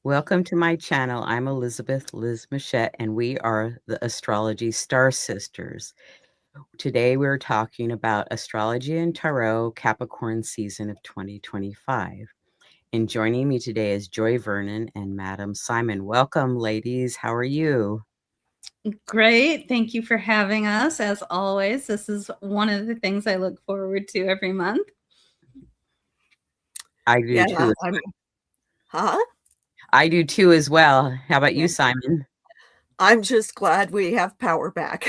Welcome to my channel. I'm Elizabeth Liz Muschett, and we are the Astrology Star Sisters. Today we're talking about Astrology and Tarot Capricorn season of 2025. And joining me today is Joy Vernon and Madam Ximon. Welcome, ladies. How are you? Great. Thank you for having us. As always, this is one of the things I look forward to every month. I do too. Huh? I do too as well. How about you, Ximon? I'm just glad we have power back.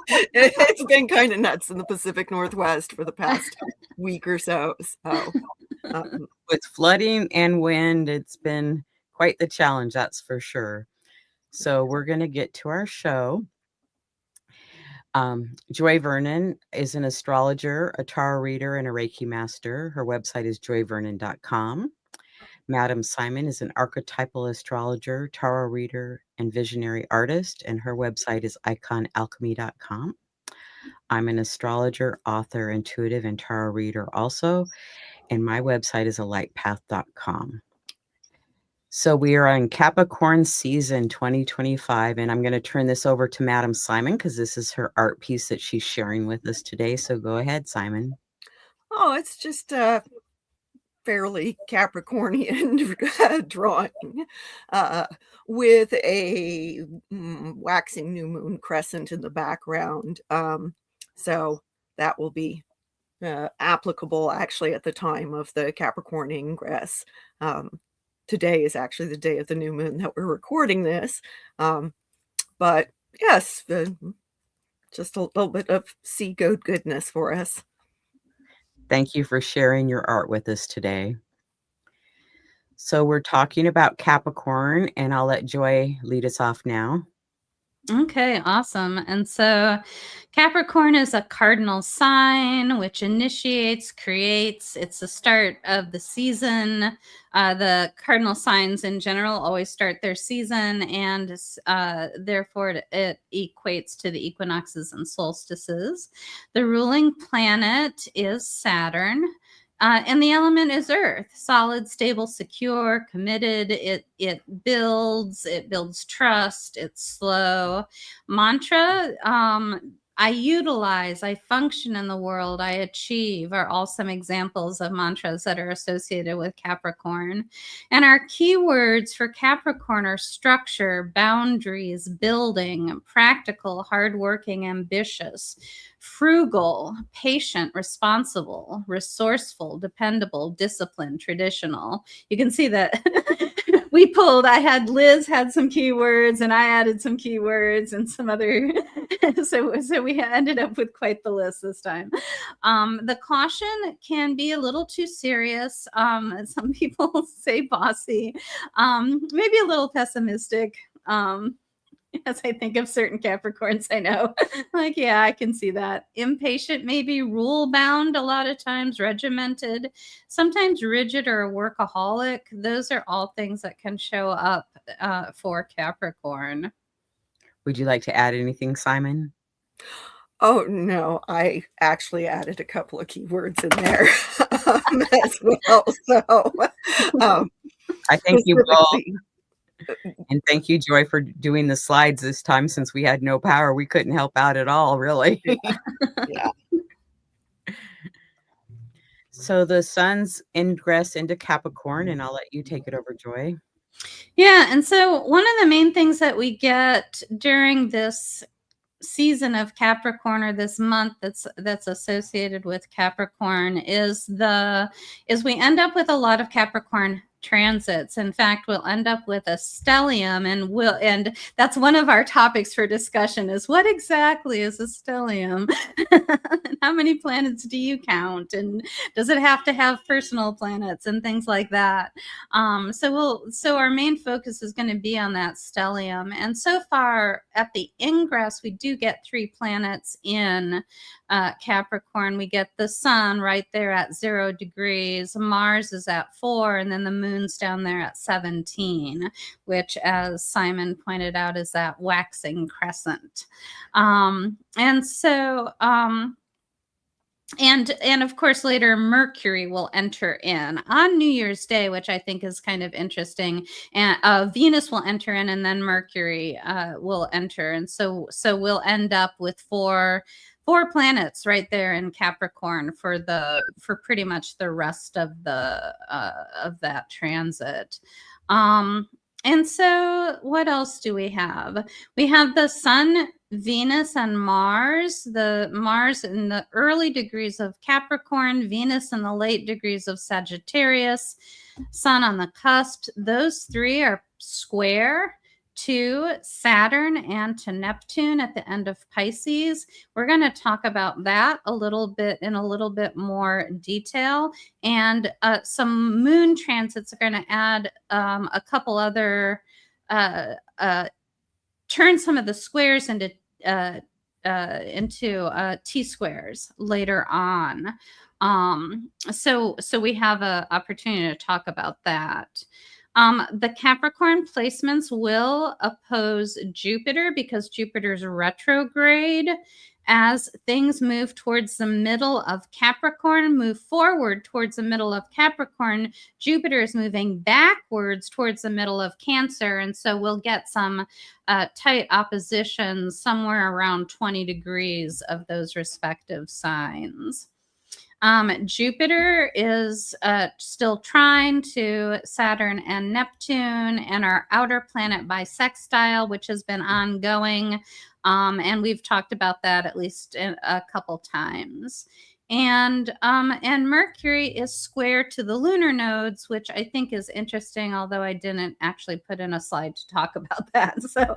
It's been kind of nuts in the Pacific Northwest for the past week or so. With flooding and wind, it's been quite the challenge, that's for sure. So we're going to get to our show. Joy Vernon is an astrologer, a tarot reader, and a Reiki master. Her website is joyvernon.com. Madam Ximon is an archetypal astrologer, tarot reader, and visionary artist, and her website is iconalchemy.com. I'm an astrologer, author, intuitive, and tarot reader also, and my website is alightpath.com. So we are on Capricorn season 2025, and I'm going to turn this over to Madam Ximon because this is her art piece that she's sharing with us today. So go ahead, Ximon. Oh, it's just a fairly Capricornian drawing with a waxing new moon crescent in the background. So that will be applicable actually at the time of the Capricorn ingress. Today is actually the day of the new moon that we're recording this. But yes, just a little bit of sea goat goodness for us. Thank you for sharing your art with us today. So we're talking about Capricorn, and I'll let Joy lead us off now. Okay, awesome. And so Capricorn is a cardinal sign, which initiates, creates. It's the start of the season. The cardinal signs in general always start their season, and therefore it equates to the equinoxes and solstices. The ruling planet is Saturn. And the element is earth, solid, stable, secure, committed. It builds trust. It's slow. Mantra, I utilize, I function in the world, I achieve are all some examples of mantras that are associated with Capricorn. And our keywords for Capricorn are structure, boundaries, building, practical, hardworking, ambitious, frugal, patient, responsible, resourceful, dependable, disciplined, traditional. You can see that Liz had some keywords and I added some keywords and some other. so we ended up with quite the list this time. The caution can be a little too serious. Some people say bossy, maybe a little pessimistic. As I think of certain Capricorns, I know, like, yeah, I can see that. Impatient, maybe rule bound a lot of times, regimented, sometimes rigid or a workaholic. Those are all things that can show up for Capricorn. Would you like to add anything, Ximon? Oh, no, I actually added a couple of keywords in there as well. So I thank you both. And thank you, Joy, for doing the slides this time. Since we had no power, we couldn't help out at all, really. Yeah. So the sun's ingress into Capricorn, and I'll let you take it over, Joy. Yeah, and so one of the main things that we get during this season of Capricorn, or this month that's associated with Capricorn, is we end up with a lot of Capricorn transits. In fact, we'll end up with a stellium, and that's one of our topics for discussion, is what exactly is a stellium? How many planets do you count? And does it have to have personal planets and things like that? So our main focus is going to be on that stellium. And so far at the ingress, we do get 3 planets in Capricorn. We get the sun right there at 0 degrees. Mars is at 4, and then the moon's down there at 17, which, as Ximon pointed out, is that waxing crescent. And so And of course later Mercury will enter in on New Year's Day, which I think is kind of interesting. And Venus will enter in, and then Mercury will enter, and so we'll end up with four planets right there in Capricorn for pretty much the rest of that transit. And so what else do we have? We have the Sun, Venus, and Mars. The Mars in the early degrees of Capricorn, Venus in the late degrees of Sagittarius, Sun on the cusp. Those three are square to Saturn and to Neptune at the end of Pisces. We're going to talk about that a little bit more detail, and some moon transits are going to add a couple other turn some of the squares into T-squares later on. So we have an opportunity to talk about that. The Capricorn placements will oppose Jupiter because Jupiter's retrograde. As things move towards the middle of Capricorn, move forward towards the middle of Capricorn, Jupiter is moving backwards towards the middle of Cancer. And so we'll get some tight oppositions somewhere around 20 degrees of those respective signs. Jupiter is still trine to Saturn and Neptune, and our outer planet bisextile, which has been ongoing. And we've talked about that at least a couple times. And Mercury is square to the lunar nodes, which I think is interesting, although I didn't actually put in a slide to talk about that. So,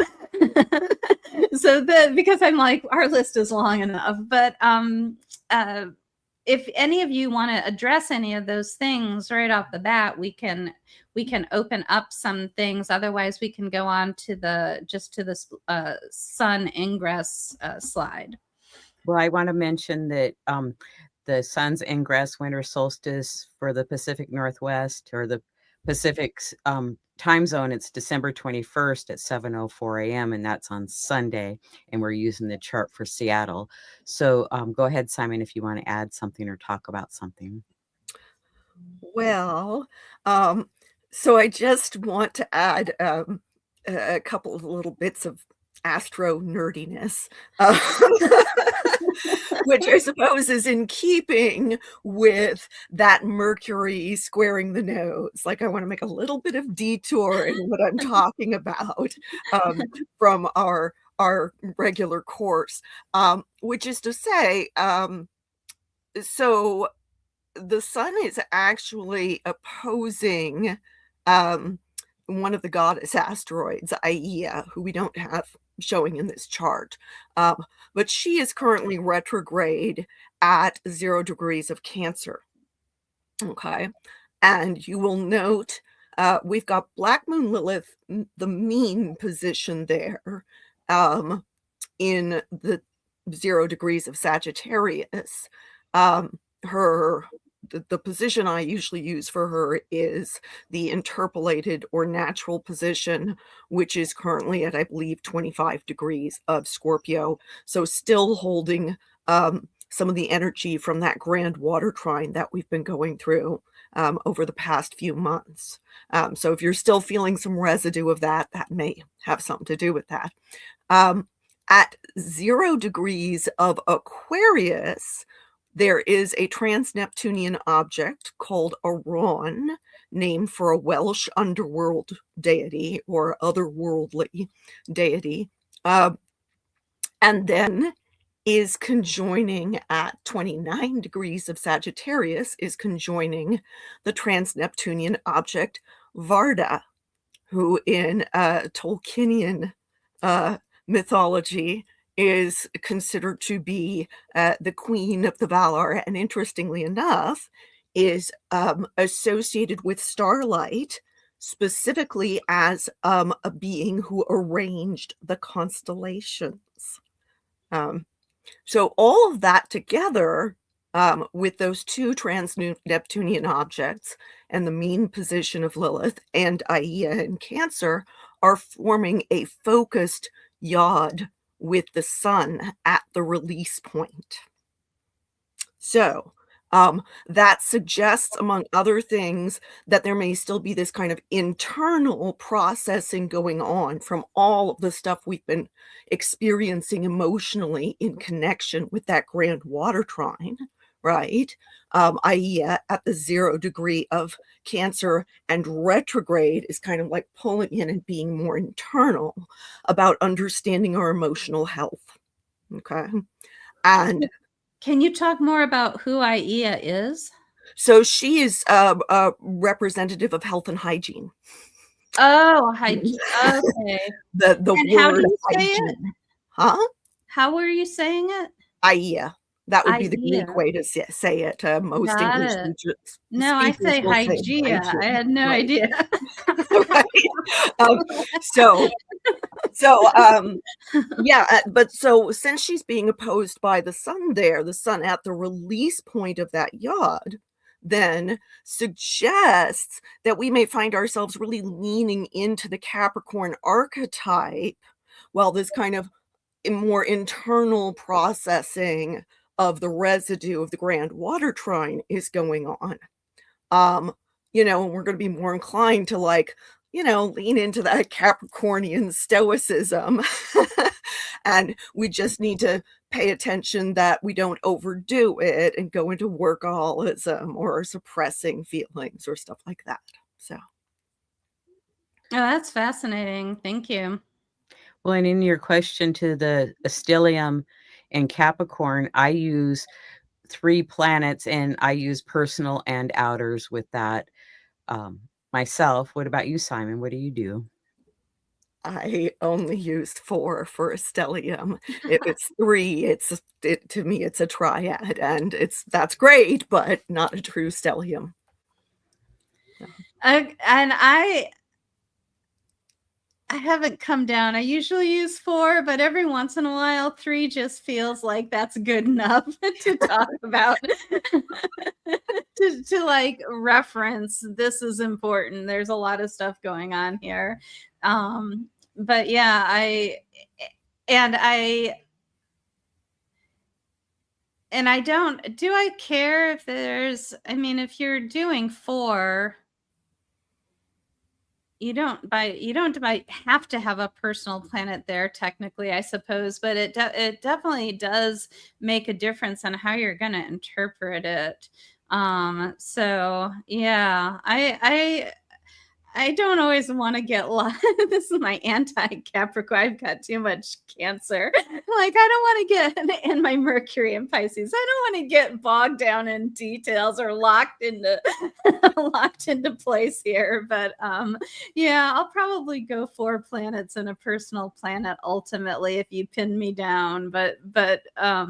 because I'm like, our list is long enough. But if any of you want to address any of those things right off the bat, we can open up some things. Otherwise, we can go on to the sun ingress slide. Well, I want to mention that the sun's ingress winter solstice for the Pacific Northwest or the Pacific time zone, it's December 21st at 7:04 a.m. and that's on Sunday, and we're using the chart for Seattle. So go ahead, Simon, if you want to add something or talk about something. Well, so I just want to add a couple of little bits of astro nerdiness, which I suppose is in keeping with that Mercury squaring the nodes. Like, I want to make a little bit of detour in what I'm talking about from our regular course, which is to say, so the sun is actually opposing one of the goddess asteroids, Aia, who we don't have showing in this chart. But she is currently retrograde at 0 degrees of Cancer. Okay. And you will note we've got Black Moon Lilith, the mean position there in the 0 degrees of Sagittarius. The position I usually use for her is the interpolated or natural position, which is currently at, I believe, 25 degrees of Scorpio. So still holding some of the energy from that grand water trine that we've been going through over the past few months. So if you're still feeling some residue of that, that may have something to do with that. At 0 degrees of Aquarius, there is a trans-Neptunian object called Aron, named for a Welsh underworld deity or otherworldly deity, and then is conjoining at 29 degrees of Sagittarius, is conjoining the trans-Neptunian object Varda, who in Tolkienian mythology is considered to be the queen of the Valar, and interestingly enough, is associated with starlight, specifically as a being who arranged the constellations. So all of that together, with those two trans-Neptunian objects and the mean position of Lilith and Aia in Cancer, are forming a focused yod with the sun at the release point. So, that suggests, among other things, that there may still be this kind of internal processing going on from all of the stuff we've been experiencing emotionally in connection with that grand water trine, right? I.e., at the 0 degree of Cancer, and retrograde is kind of like pulling in and being more internal about understanding our emotional health. Okay. And Can you talk more about who Aia is? so she is a representative of health and hygiene. Oh, hygiene. Okay. The And how do word you say it? hygiene. Huh? How were you saying it? Aia. That would be the Greek Aia. way to say it. Most Got English it. speakers No, I say will say Hygeia. I hygiene. had no Right. idea. Right. So, yeah, but so since she's being opposed by the sun there, the sun at the release point of that yod, then suggests that we may find ourselves really leaning into the Capricorn archetype while this kind of more internal processing of the residue of the grand water trine is going on. We're going to be more inclined to lean into that Capricornian stoicism. And we just need to pay attention that we don't overdo it and go into workaholism or suppressing feelings or stuff like that. So, Oh, that's fascinating. Thank you. Well, and in your question to the stellium and Capricorn, I use 3 planets, and I use personal and outers with that myself. What about you, Simon? What do you do? I only used 4 for a stellium. If it's 3, to me, it's a triad, and that's great, but not a true stellium. And I haven't come down. I usually use 4, but every once in a while, 3 just feels like that's good enough to talk about. to like reference, this is important. There's a lot of stuff going on here. But yeah, I do I care if if you're doing 4, you don't have to have a personal planet there technically, I suppose, but it definitely does make a difference on how you're going to interpret it. So yeah, I don't always want to get lost. This is my anti-Capricorn. I've got too much Cancer. Like, I don't want to get in my Mercury and Pisces. I don't want to get bogged down in details or locked into place here. But yeah, I'll probably go 4 planets and a personal planet ultimately if you pin me down. But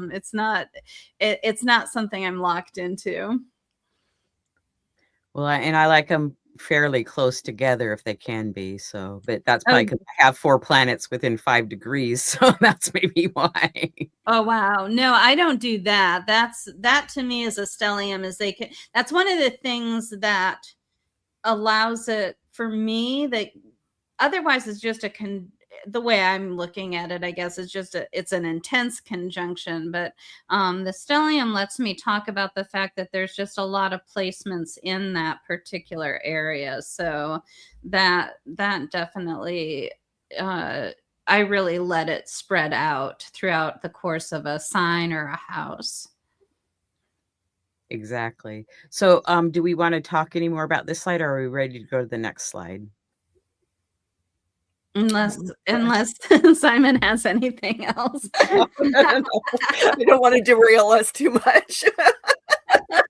it's not something I'm locked into. Well, I like them fairly close together if they can be. So, but that's probably because I have 4 planets within 5 degrees. So that's maybe why. Oh, wow. No, I don't do that. That to me is a stellium. That's one of the things that allows it for me, that otherwise is just the way I'm looking at it, I guess, is just it's an intense conjunction. But the stellium lets me talk about the fact that there's just a lot of placements in that particular area. So that definitely, I really let it spread out throughout the course of a sign or a house. Exactly. So do we want to talk any more about this slide, or are we ready to go to the next slide? Unless Simon has anything else. I don't want to derail us too much.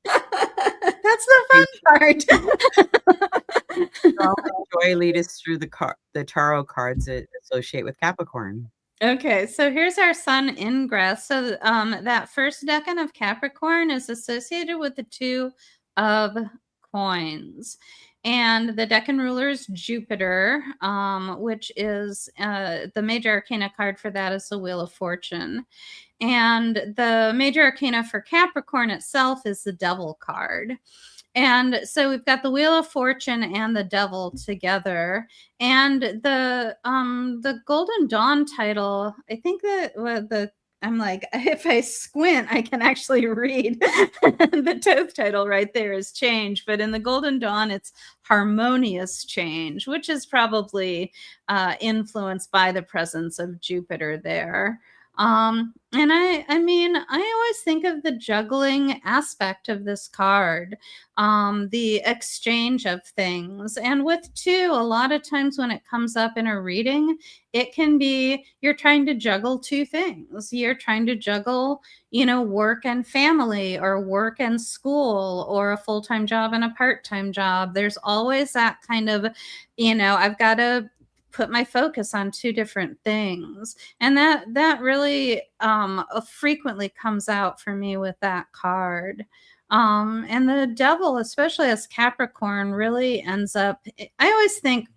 That's the fun part. Joy, lead us through the tarot cards that associate with Capricorn. Okay, so here's our sun ingress. So that first decan of Capricorn is associated with the 2 of coins. And the decan ruler is Jupiter, which is the major arcana card for that is the Wheel of Fortune. And the major arcana for Capricorn itself is the Devil card. And so we've got the Wheel of Fortune and the Devil together. And the Golden Dawn title, I think that the I'm like, if I squint, I can actually read the Thoth title right there is change. But in the Golden Dawn, it's harmonious change, which is probably influenced by the presence of Jupiter there. And I mean, I always think of the juggling aspect of this card, the exchange of things. And with 2, a lot of times when it comes up in a reading, it can be you're trying to juggle 2 things. You're trying to juggle, work and family, or work and school, or a full-time job and a part-time job. There's always that kind of, I've got to put my focus on 2 different things. And that really frequently comes out for me with that card. And the devil, especially as Capricorn, really ends up, I always think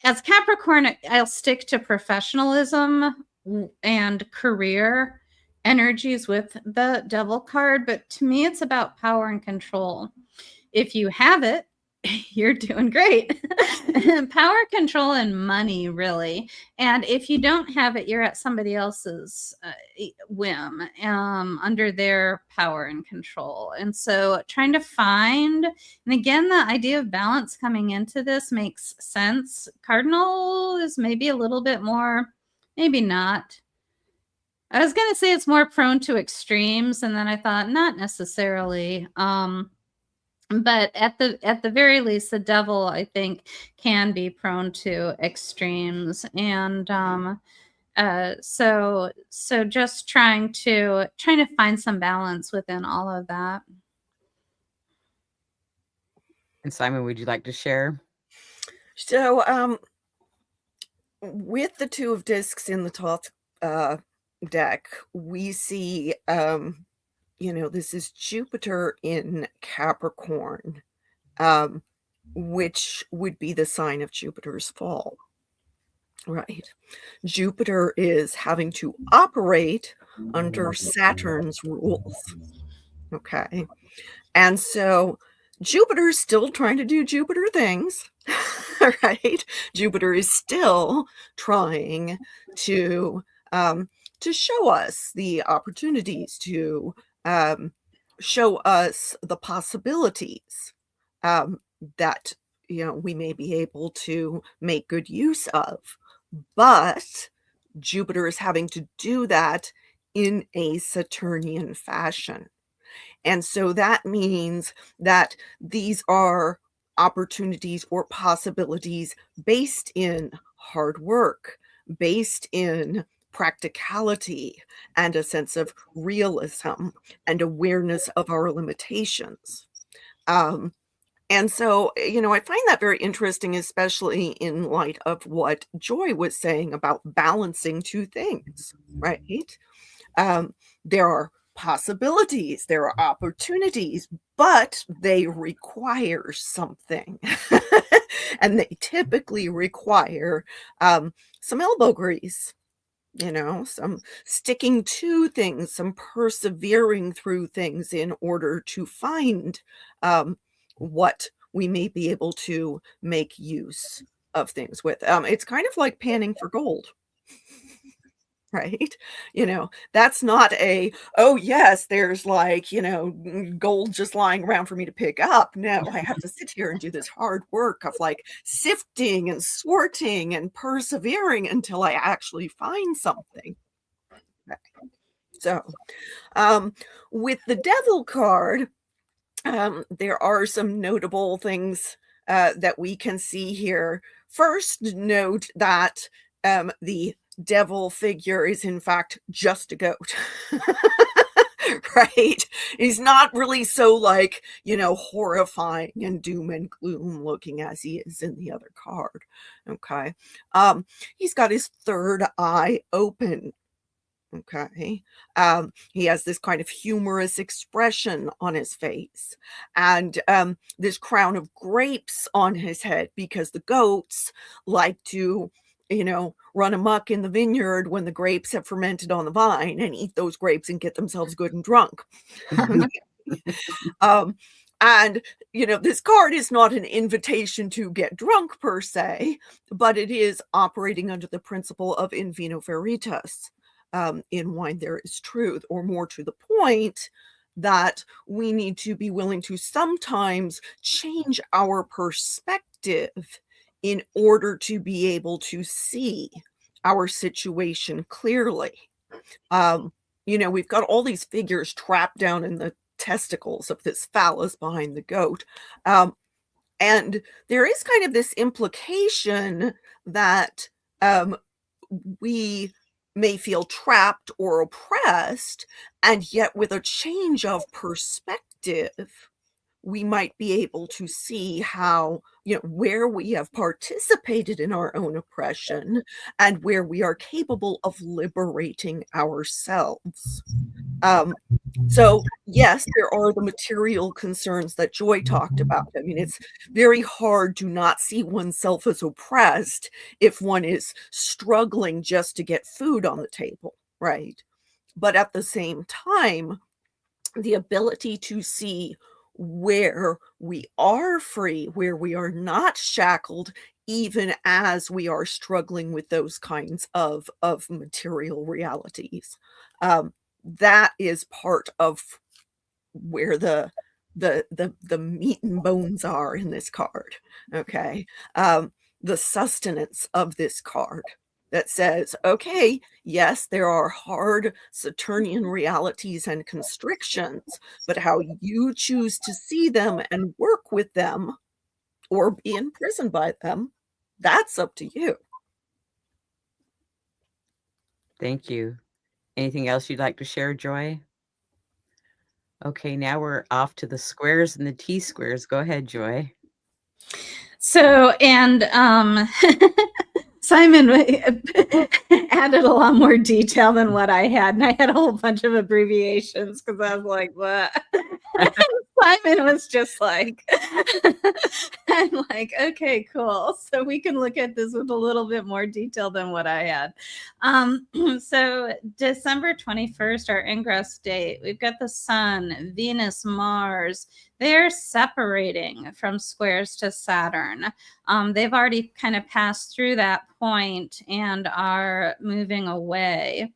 as Capricorn, I'll stick to professionalism and career energies with the devil card. But to me, it's about power and control. If you have it, you're doing great. Power, control, and money, really. And if you don't have it, you're at somebody else's whim, under their power and control. And so trying to find, and again, the idea of balance coming into this makes sense. Cardinal is maybe a little bit more, maybe not. I was going to say it's more prone to extremes, and then I thought not necessarily. But at the very least, the devil, I think, can be prone to extremes. And so just trying to find some balance within all of that. And Simon, would you like to share? So with the 2 of discs in the Thoth deck, we see this is Jupiter in Capricorn, which would be the sign of Jupiter's fall, right? Jupiter is having to operate under Saturn's rules, okay? And so Jupiter's still trying to do Jupiter things, right? Jupiter is still trying to show us the opportunities, to show us the possibilities that we may be able to make good use of. But Jupiter is having to do that in a Saturnian fashion. And so that means that these are opportunities or possibilities based in hard work, based in practicality, and a sense of realism and awareness of our limitations. And so, I find that very interesting, especially in light of what Joy was saying about balancing 2 things, right? There are possibilities, there are opportunities, but they require something. And they typically require some elbow grease, some sticking to things, some persevering through things in order to find what we may be able to make use of things with. It's kind of like panning for gold. Right? That's not oh yes, there's gold just lying around for me to pick up. No, I have to sit here and do this hard work of sifting and sorting and persevering until I actually find something. Okay. So, with the devil card, there are some notable things that we can see here. First, note that the devil figure is in fact just a goat. Right? He's not really so horrifying and doom and gloom looking as he is in the other card. Okay. He's got his third eye open. Okay. He has this kind of humorous expression on his face, and this crown of grapes on his head, because the goats like to run amok in the vineyard when the grapes have fermented on the vine and eat those grapes and get themselves good and drunk. And this card is not an invitation to get drunk per se, but it is operating under the principle of in vino veritas. in wine there is truth, or more to the point, that we need to be willing to sometimes change our perspective in order to be able to see our situation clearly. We've got all these figures trapped down in the testicles of this phallus behind the goat. And there is kind of this implication that we may feel trapped or oppressed, and yet with a change of perspective, we might be able to see how, where we have participated in our own oppression and where we are capable of liberating ourselves. So yes, there are the material concerns that Joy talked about. I mean, it's very hard to not see oneself as oppressed if one is struggling just to get food on the table, right? But at the same time, the ability to see where we are free, where we are not shackled, even as we are struggling with those kinds of material realities. That is part of where the meat and bones are in this card. Okay. The sustenance of this card that says, okay, yes, there are hard Saturnian realities and constrictions, but how you choose to see them and work with them or be imprisoned by them, that's up to you. Thank you. Anything else you'd like to share, Joy? Okay, now we're off to the squares and the T-squares. Go ahead, Joy. So, and Simon added a lot more detail than what I had, and I had a whole bunch of abbreviations because I was like, what? Simon was just like, I'm like, okay, cool. So we can look at this with a little bit more detail than what I had. So December 21st, our ingress date, we've got the Sun, Venus, Mars. They're separating from squares to Saturn. They've already kind of passed through that point and are moving away.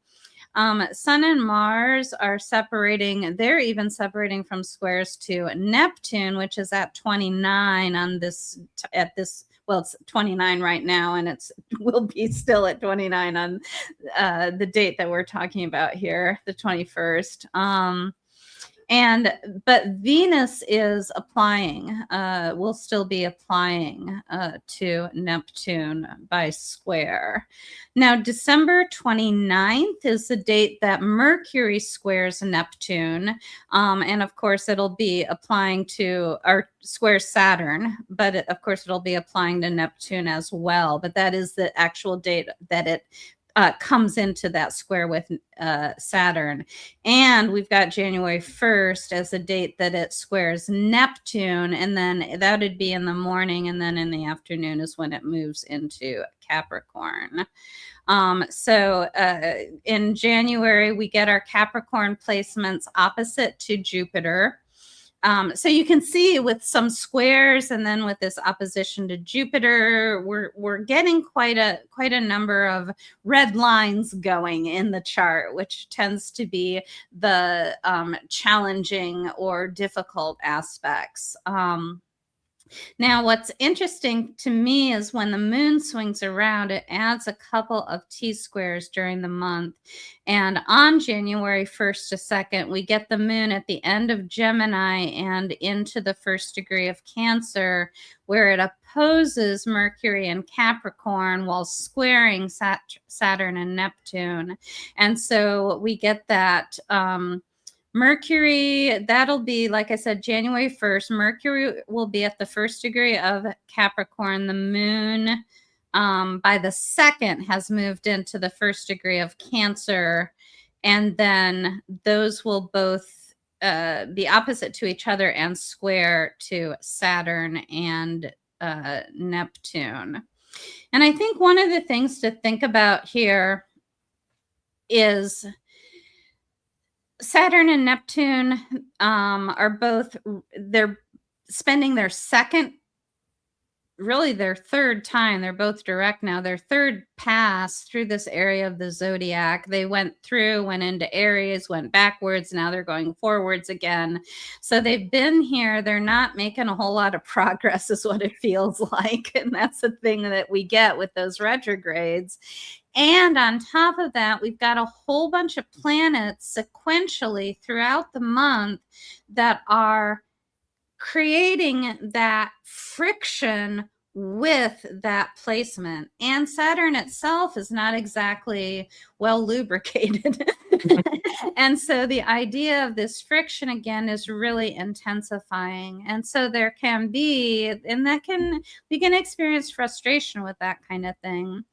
Sun and Mars are separating. They're even separating from squares to Neptune, which is at 29 on this, well, it's 29 right now, and it will be still at 29 on the date that we're talking about here, the 21st. But Venus is applying, will still be applying to Neptune by square. Now, December 29th is the date that Mercury squares Neptune. And of course, it'll be applying to, or square Saturn, but of course, it'll be applying to Neptune as well. But that is the actual date that it comes into that square with Saturn. And we've got January 1st as a date that it squares Neptune, and then that would be in the morning, and then in the afternoon is when it moves into Capricorn. So in January, we get our Capricorn placements opposite to Jupiter. So you can see with some squares, and then with this opposition to Jupiter, we're getting quite a number of red lines going in the chart, which tends to be the challenging or difficult aspects. Now, what's interesting to me is when the moon swings around, it adds a couple of T-squares during the month. And on January 1st to 2nd, we get the moon at the end of Gemini and into the 1st degree of Cancer, where it opposes Mercury and Capricorn while squaring Saturn and Neptune. And so we get that Mercury, that'll be, like I said, January 1st. Mercury will be at the 1st degree of Capricorn. The moon by the 2nd has moved into the 1st degree of Cancer. And then those will both be opposite to each other and square to Saturn and Neptune. And I think one of the things to think about here is Saturn and Neptune are both, they're spending their 2nd really their third time. They're both direct now. Their third pass through this area of the zodiac. They went into Aries, went backwards. Now they're going forwards again. So they've been here. They're not making a whole lot of progress, is what it feels like. And that's the thing that we get with those retrogrades. And on top of that, we've got a whole bunch of planets sequentially throughout the month that are creating that friction with that placement. And Saturn itself is not exactly well lubricated. And so the idea of this friction again is really intensifying. And so there can be, and we can experience frustration with that kind of thing.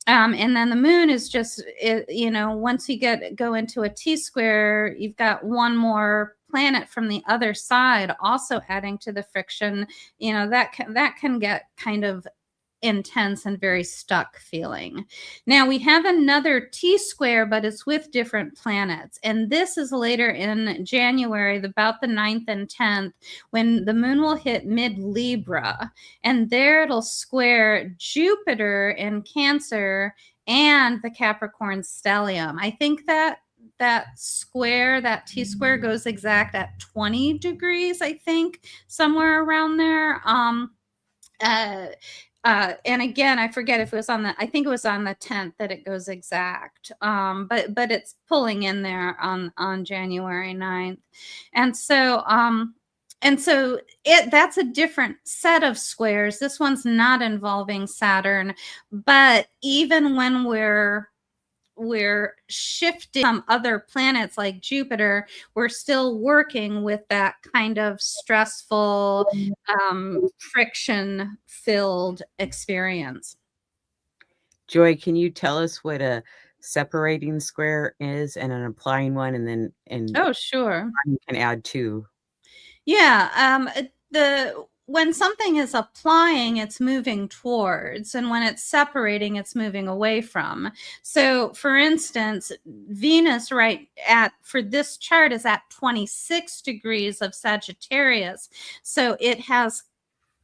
And then the moon is just, once you go into a T-square, you've got one more planet from the other side also adding to the friction. That can get kind of intense and very stuck feeling. Now we have another T-square, but it's with different planets. And this is later in January, about the 9th and 10th, when the moon will hit mid-Libra. And there it'll square Jupiter in Cancer and the Capricorn stellium. I think that T-square goes exact at 20 degrees, I think, somewhere around there. And again, I forget if it was I think it was on the 10th that it goes exact. But it's pulling in there on January 9th. And so that's a different set of squares. This one's not involving Saturn, but even when we're shifting some other planets like Jupiter, we're still working with that kind of stressful, friction-filled experience. Joy, can you tell us what a separating square is and an applying one, and oh, sure, you can add two? Yeah, when something is applying, it's moving towards, and when it's separating, it's moving away from. So, for instance, Venus for this chart is at 26 degrees of Sagittarius. So it has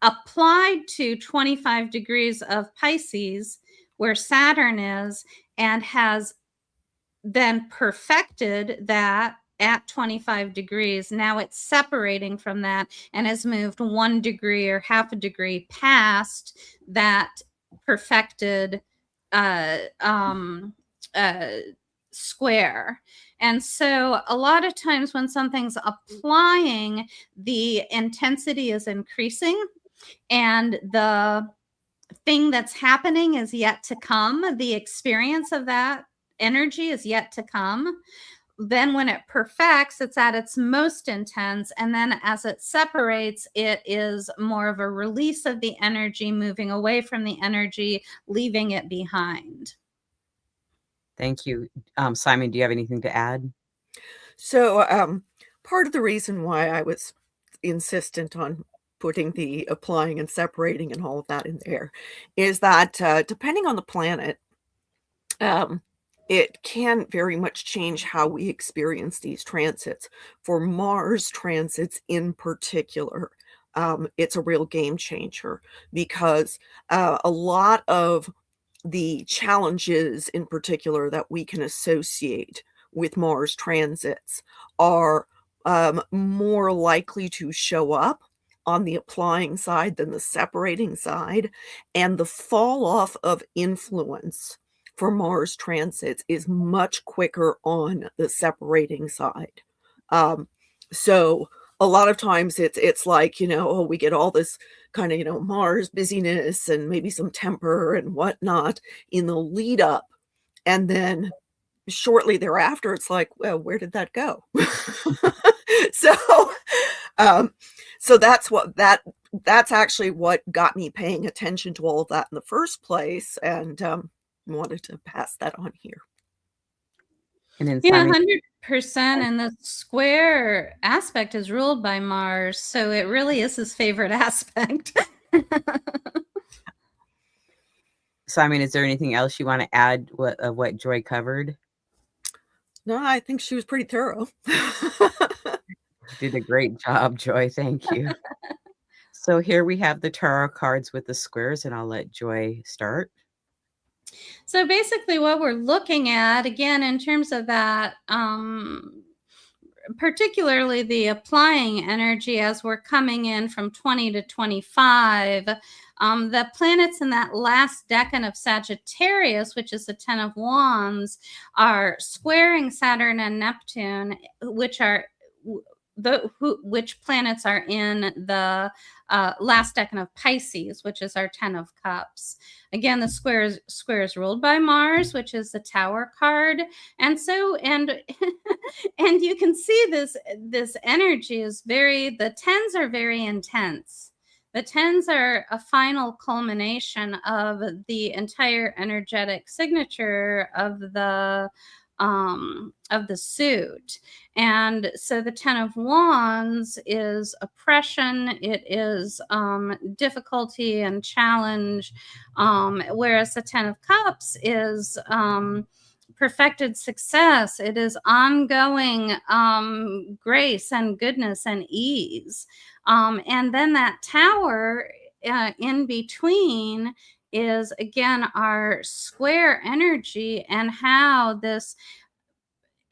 applied to 25 degrees of Pisces, where Saturn is, and has then perfected that at 25 degrees. Now it's separating from that and has moved 1 degree or half a degree past that perfected square. And so a lot of times when something's applying, the intensity is increasing and the thing that's happening is yet to come. The experience of that energy is yet to come. Then when it perfects, it's at its most intense. And then as it separates, it is more of a release of the energy, moving away from the energy, leaving it behind. Thank you. Simon, do you have anything to add? So part of the reason why I was insistent on putting the applying and separating and all of that in there is that depending on the planet, it can very much change how we experience these transits. For Mars transits in particular, it's a real game changer because a lot of the challenges in particular that we can associate with Mars transits are more likely to show up on the applying side than the separating side, and the fall off of influence for Mars transits is much quicker on the separating side. So a lot of times it's like, we get all this kind of, Mars busyness and maybe some temper and whatnot in the lead up. And then shortly thereafter, it's like, well, where did that go? So that's actually what got me paying attention to all of that in the first place. And, wanted to pass that on here. And then 100%. And the square aspect is ruled by Mars, so it really is his favorite aspect. Simon, is there anything else you want to add what Joy covered? No, I think she was pretty thorough. You did a great job, Joy. Thank you. So here we have the tarot cards with the squares, and I'll let Joy start. So basically what we're looking at, again, in terms of that, particularly the applying energy as we're coming in from 20 to 25, the planets in that last decan of Sagittarius, which is the 10 of Wands, are squaring Saturn and Neptune, which are which planets are in the last decan of Pisces, which is our 10 of Cups. Again, the square is ruled by Mars, which is the Tower card. And so, and you can see this energy is the tens are very intense. The tens are a final culmination of the entire energetic signature of the suit. And so the 10 of Wands is oppression, it is difficulty and challenge, whereas the 10 of Cups is perfected success. It is ongoing grace and goodness and ease. And then that Tower in between is, again, our square energy, and how this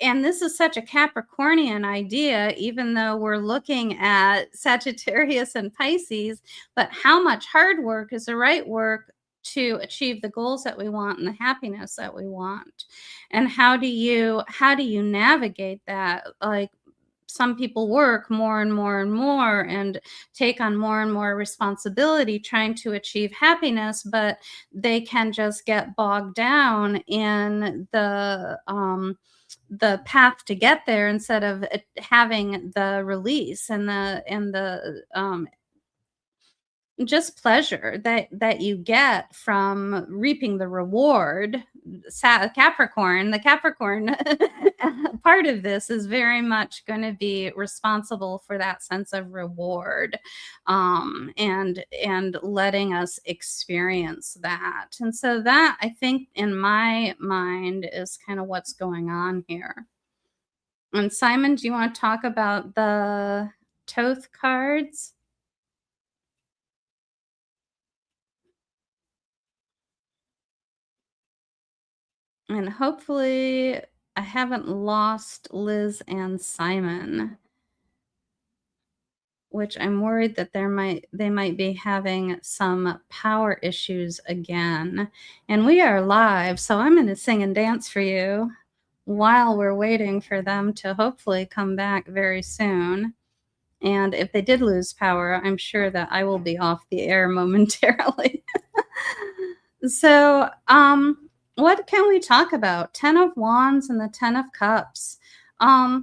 is such a Capricornian idea, even though we're looking at Sagittarius and Pisces, but how much hard work is the right work to achieve the goals that we want and the happiness that we want. And how do you navigate that? Like, some people work more and more and more and take on more and more responsibility trying to achieve happiness, but they can just get bogged down in the path to get there, instead of having the release and the just pleasure that you get from reaping the reward. Capricorn, the Capricorn part of this is very much going to be responsible for that sense of reward, and letting us experience that. And so that, I think, in my mind, is kind of what's going on here. And Simon, do you want to talk about the Thoth cards? And hopefully I haven't lost Liz and Simon, which I'm worried that they might be having some power issues again. And we are live, so I'm going to sing and dance for you while we're waiting for them to hopefully come back very soon. And if they did lose power, I'm sure that I will be off the air momentarily. So, what can we talk about? 10 of Wands and the 10 of Cups. I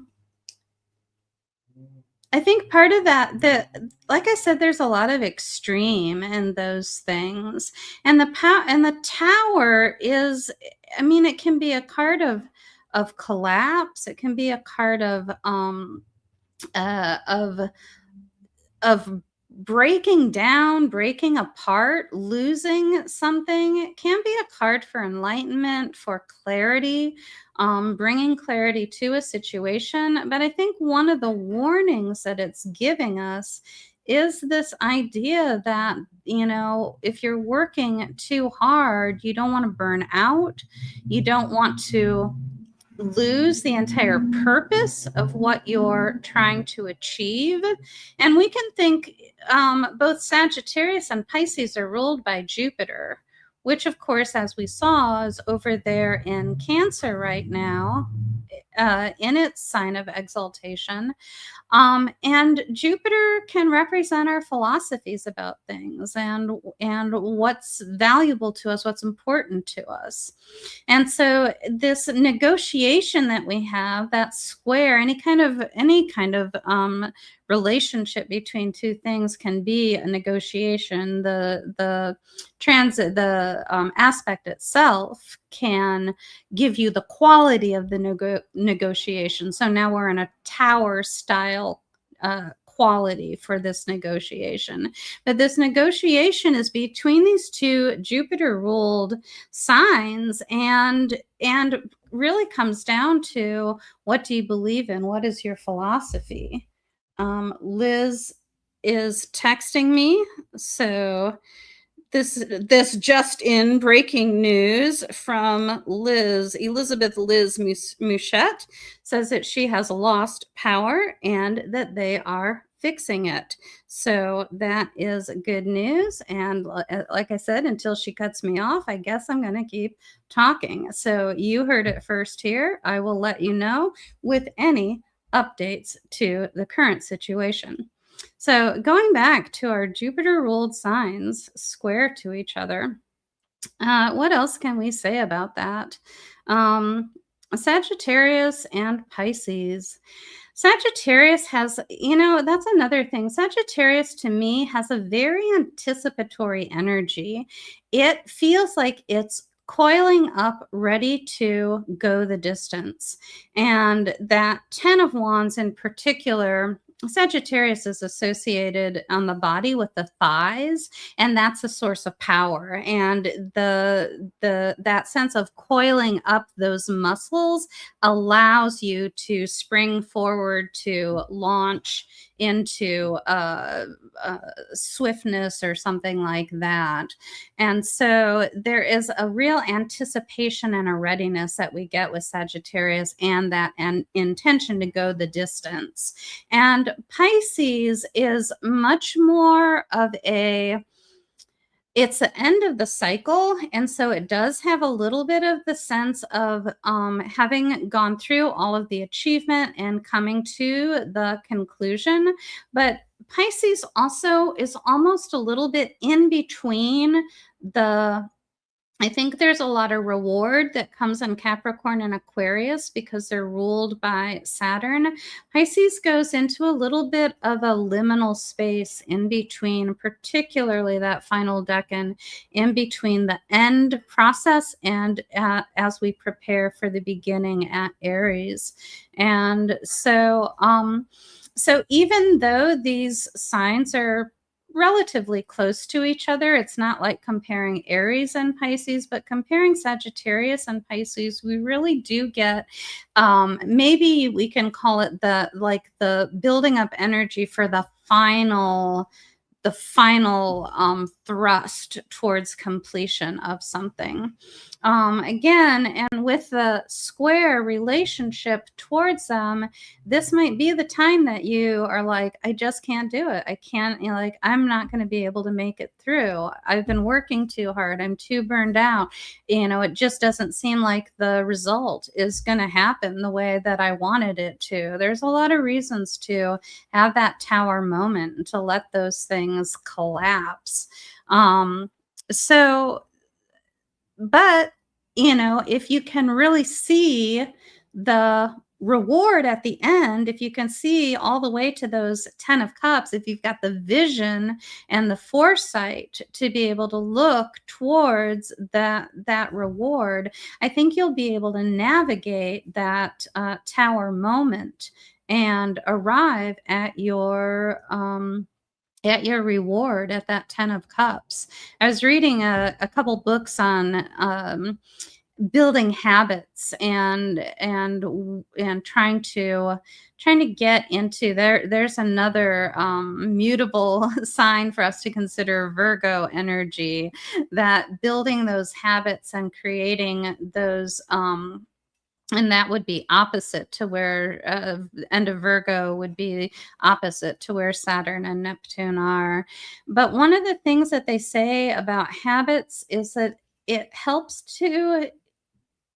think part of that, like I said, there's a lot of extreme in those things. And the Tower is, I mean, it can be a card of collapse. It can be a card of breaking down, breaking apart, losing something. It can be a card for enlightenment, for clarity, bringing clarity to a situation. But I think one of the warnings that it's giving us is this idea that, if you're working too hard, you don't want to burn out. You don't want to lose the entire purpose of what you're trying to achieve. And we can think both Sagittarius and Pisces are ruled by Jupiter, which, of course, as we saw, is over there in Cancer right now, in its sign of exaltation. And Jupiter can represent our philosophies about things and what's valuable to us, what's important to us. And so this negotiation that we have, that square, any kind of relationship between two things can be a negotiation. The transit, the aspect itself can give you the quality of the negotiation. So now we're in a Tower style quality for this negotiation. But this negotiation is between these two Jupiter ruled signs, and really comes down to, what do you believe in? What is your philosophy? Liz, is texting me. So this just in breaking news from Elizabeth Liz Muschett says that she has lost power and that they are fixing it. So that is good news. And like I said, until she cuts me off, I guess I'm going to keep talking. So you heard it first here. I will let you know with any updates to the current situation. So going back to our Jupiter ruled signs square to each other, what else can we say about that? Sagittarius and Pisces. Sagittarius has, that's another thing. Sagittarius to me has a very anticipatory energy. It feels like it's coiling up, ready to go the distance. And that 10 of Wands in particular, Sagittarius is associated on the body with the thighs, and that's a source of power. And that sense of coiling up those muscles allows you to spring forward, to launch into swiftness or something like that. And so there is a real anticipation and a readiness that we get with Sagittarius, and that an intention to go the distance. And Pisces is much more of it's the end of the cycle. And so it does have a little bit of the sense of having gone through all of the achievement and coming to the conclusion. But Pisces also is almost a little bit in between I think there's a lot of reward that comes in Capricorn and Aquarius because they're ruled by Saturn. Pisces goes into a little bit of a liminal space in between, particularly that final decan, in between the end process and as we prepare for the beginning at Aries. And so even though these signs are relatively close to each other, it's not like comparing Aries and Pisces, but comparing Sagittarius and Pisces, we really do get maybe we can call it the building up energy for the final thrust towards completion of something. Again, and with the square relationship towards them, this might be the time that you are like, I just can't do it. I can't, I'm not going to be able to make it through. I've been working too hard. I'm too burned out. It just doesn't seem like the result is going to happen the way that I wanted it to. There's a lot of reasons to have that tower moment and to let those things collapse. But, if you can really see the reward at the end, if you can see all the way to those 10 of Cups, if you've got the vision and the foresight to be able to look towards that reward, I think you'll be able to navigate that tower moment and arrive at your reward at that 10 of Cups. I was reading a couple books on building habits and trying to get into there's another mutable sign for us to consider, Virgo energy, that building those habits and creating those and that would be opposite to where end of Virgo would be opposite to where Saturn and Neptune are. But one of the things that they say about habits is that it helps to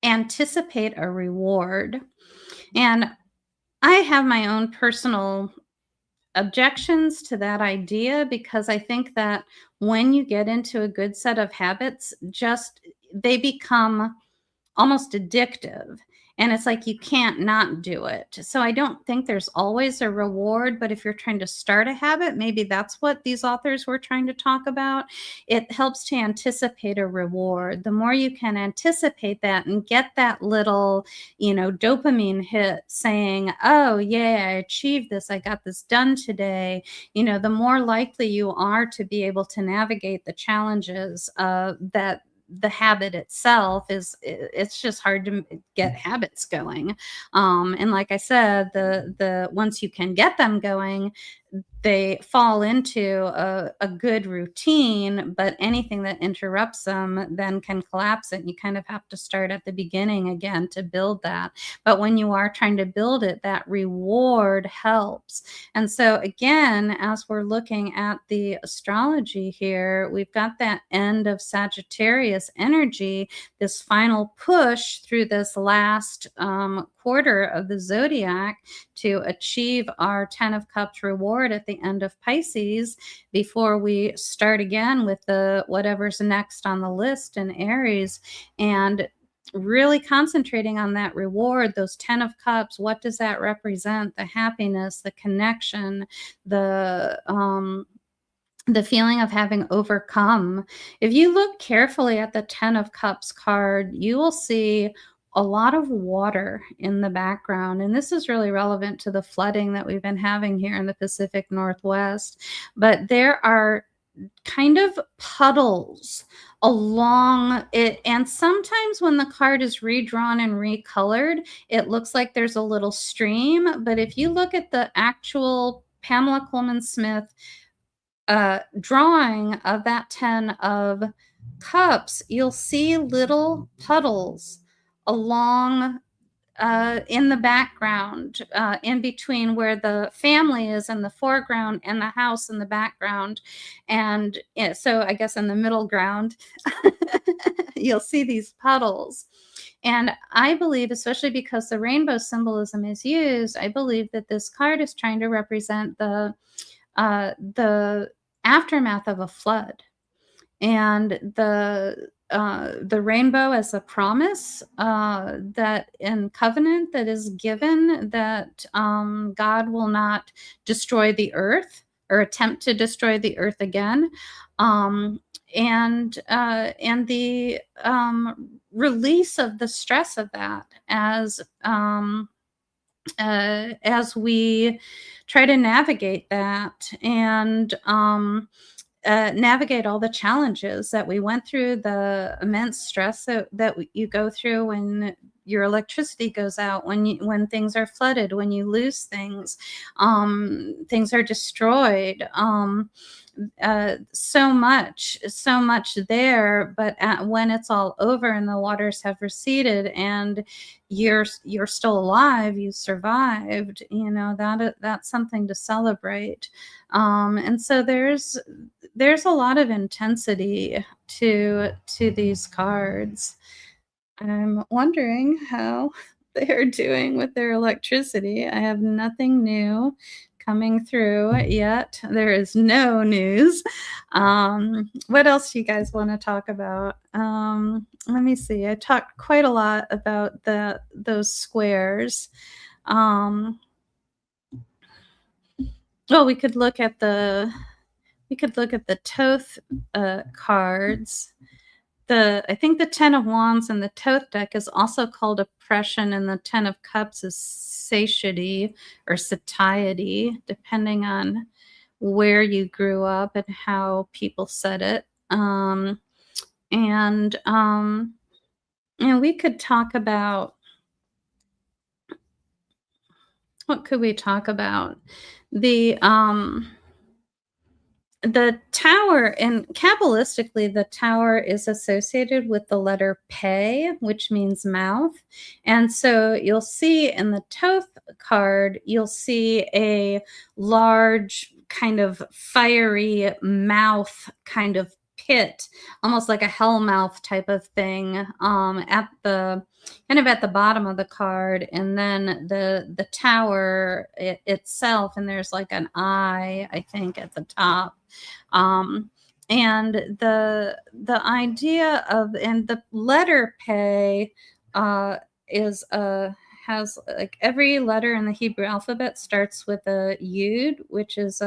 anticipate a reward. And I have my own personal objections to that idea, because I think that when you get into a good set of habits, they become almost addictive. And it's like you can't not do it. So I don't think there's always a reward, but if you're trying to start a habit, maybe that's what these authors were trying to talk about. It helps to anticipate a reward. The more you can anticipate that and get that little, dopamine hit saying, oh, yeah, I achieved this. I got this done today. The more likely you are to be able to navigate the challenges that the habit itself it's just hard to get habits going. And like I said, the once you can get them going, they fall into a good routine, but anything that interrupts them then can collapse it. And you kind of have to start at the beginning again to build that. But when you are trying to build it, that reward helps. And so again, as we're looking at the astrology here, we've got that end of Sagittarius energy, this final push through this last quarter of the zodiac to achieve our 10 of Cups reward at the end of Pisces before we start again with the whatever's next on the list in Aries. And really concentrating on that reward, those 10 of Cups, what does that represent? The happiness, the connection, the feeling of having overcome. If you look carefully at the 10 of Cups card, you will see a lot of water in the background. And this is really relevant to the flooding that we've been having here in the Pacific Northwest. But there are kind of puddles along it. And sometimes when the card is redrawn and recolored, it looks like there's a little stream. But if you look at the actual Pamela Coleman Smith drawing of that 10 of Cups, you'll see little puddles along in the background, in between where the family is in the foreground and the house in the background. And so I guess in the middle ground, you'll see these puddles. And I believe, especially because the rainbow symbolism is used, I believe that this card is trying to represent the aftermath of a flood. And the rainbow as a promise that in covenant that is given, that God will not destroy the earth or attempt to destroy the earth again, and the release of the stress of that as we try to navigate that and navigate all the challenges that we went through, the immense stress that you go through when your electricity goes out, when things are flooded, when you lose things, things are destroyed. So much there, but when it's all over and the waters have receded and you're still alive, you survived, that's something to celebrate. And so there's a lot of intensity to these cards. I'm wondering how they're doing with their electricity. I have nothing new coming through yet. There is no news. What else do you guys want to talk about? Let me see. I talked quite a lot about those squares. Well, we could look at the Thoth cards. I think the 10 of Wands and the Thoth deck is also called oppression, and the 10 of Cups is satiety or satiety, depending on where you grew up and how people said it. We could talk about, what could we talk about? The tower, and Kabbalistically, the tower is associated with the letter Pe, which means mouth. And so you'll see in the Thoth card, you'll see a large kind of fiery mouth kind of pit, almost like a hell mouth type of thing, at the bottom of the card. And then the tower itself, and there's like an eye, I think, at the top. And the idea of, and the letter Pe has, like, every letter in the Hebrew alphabet starts with a Yud, which is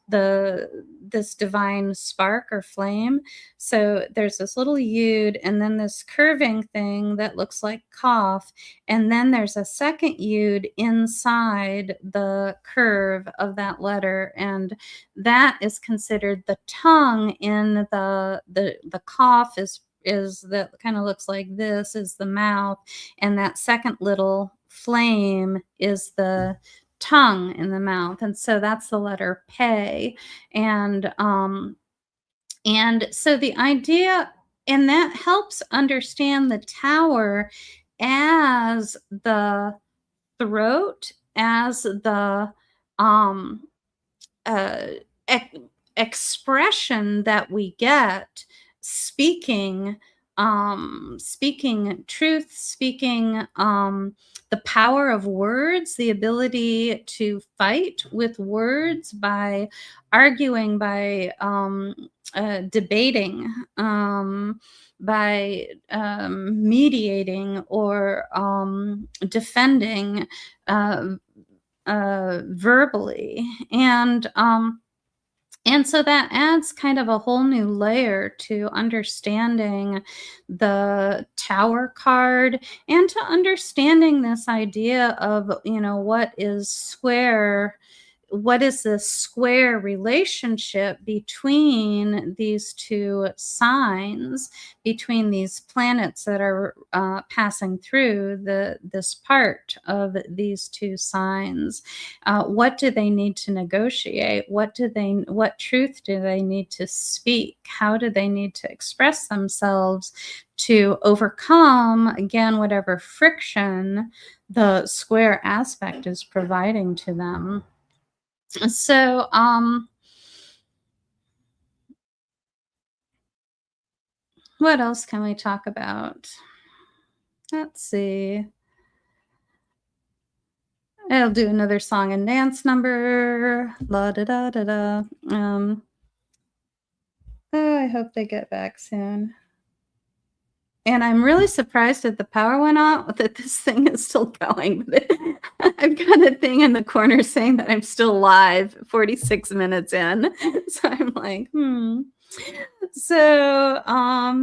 this divine spark or flame. So there's this little Yud, and then this curving thing that looks like Kaf, and then there's a second Yud inside the curve of that letter, and that is considered the tongue. In the Kaf is that kind of looks like this, is the mouth, and that second little flame is the tongue in the mouth, and so that's the letter Pe. And so the idea, and that helps understand the tower as the throat, as the um uh ex- expression that we get, speaking, speaking truth, speaking, the power of words, the ability to fight with words by arguing, by debating, by mediating, or defending, uh, verbally. And so that adds kind of a whole new layer to understanding the Tower card, and to understanding this idea of, what is this square relationship between these two signs, between these planets that are passing through this part of these two signs. What do they need to negotiate? What truth do they need to speak? How do they need to express themselves to overcome, again, whatever friction the square aspect is providing to them? So, what else can we talk about? Let's see. I'll do another song and dance number. La da da da da. Oh, I hope they get back soon. And I'm really surprised that the power went out, that this thing is still going. I've got a thing in the corner saying that I'm still live 46 minutes in. So I'm like, So,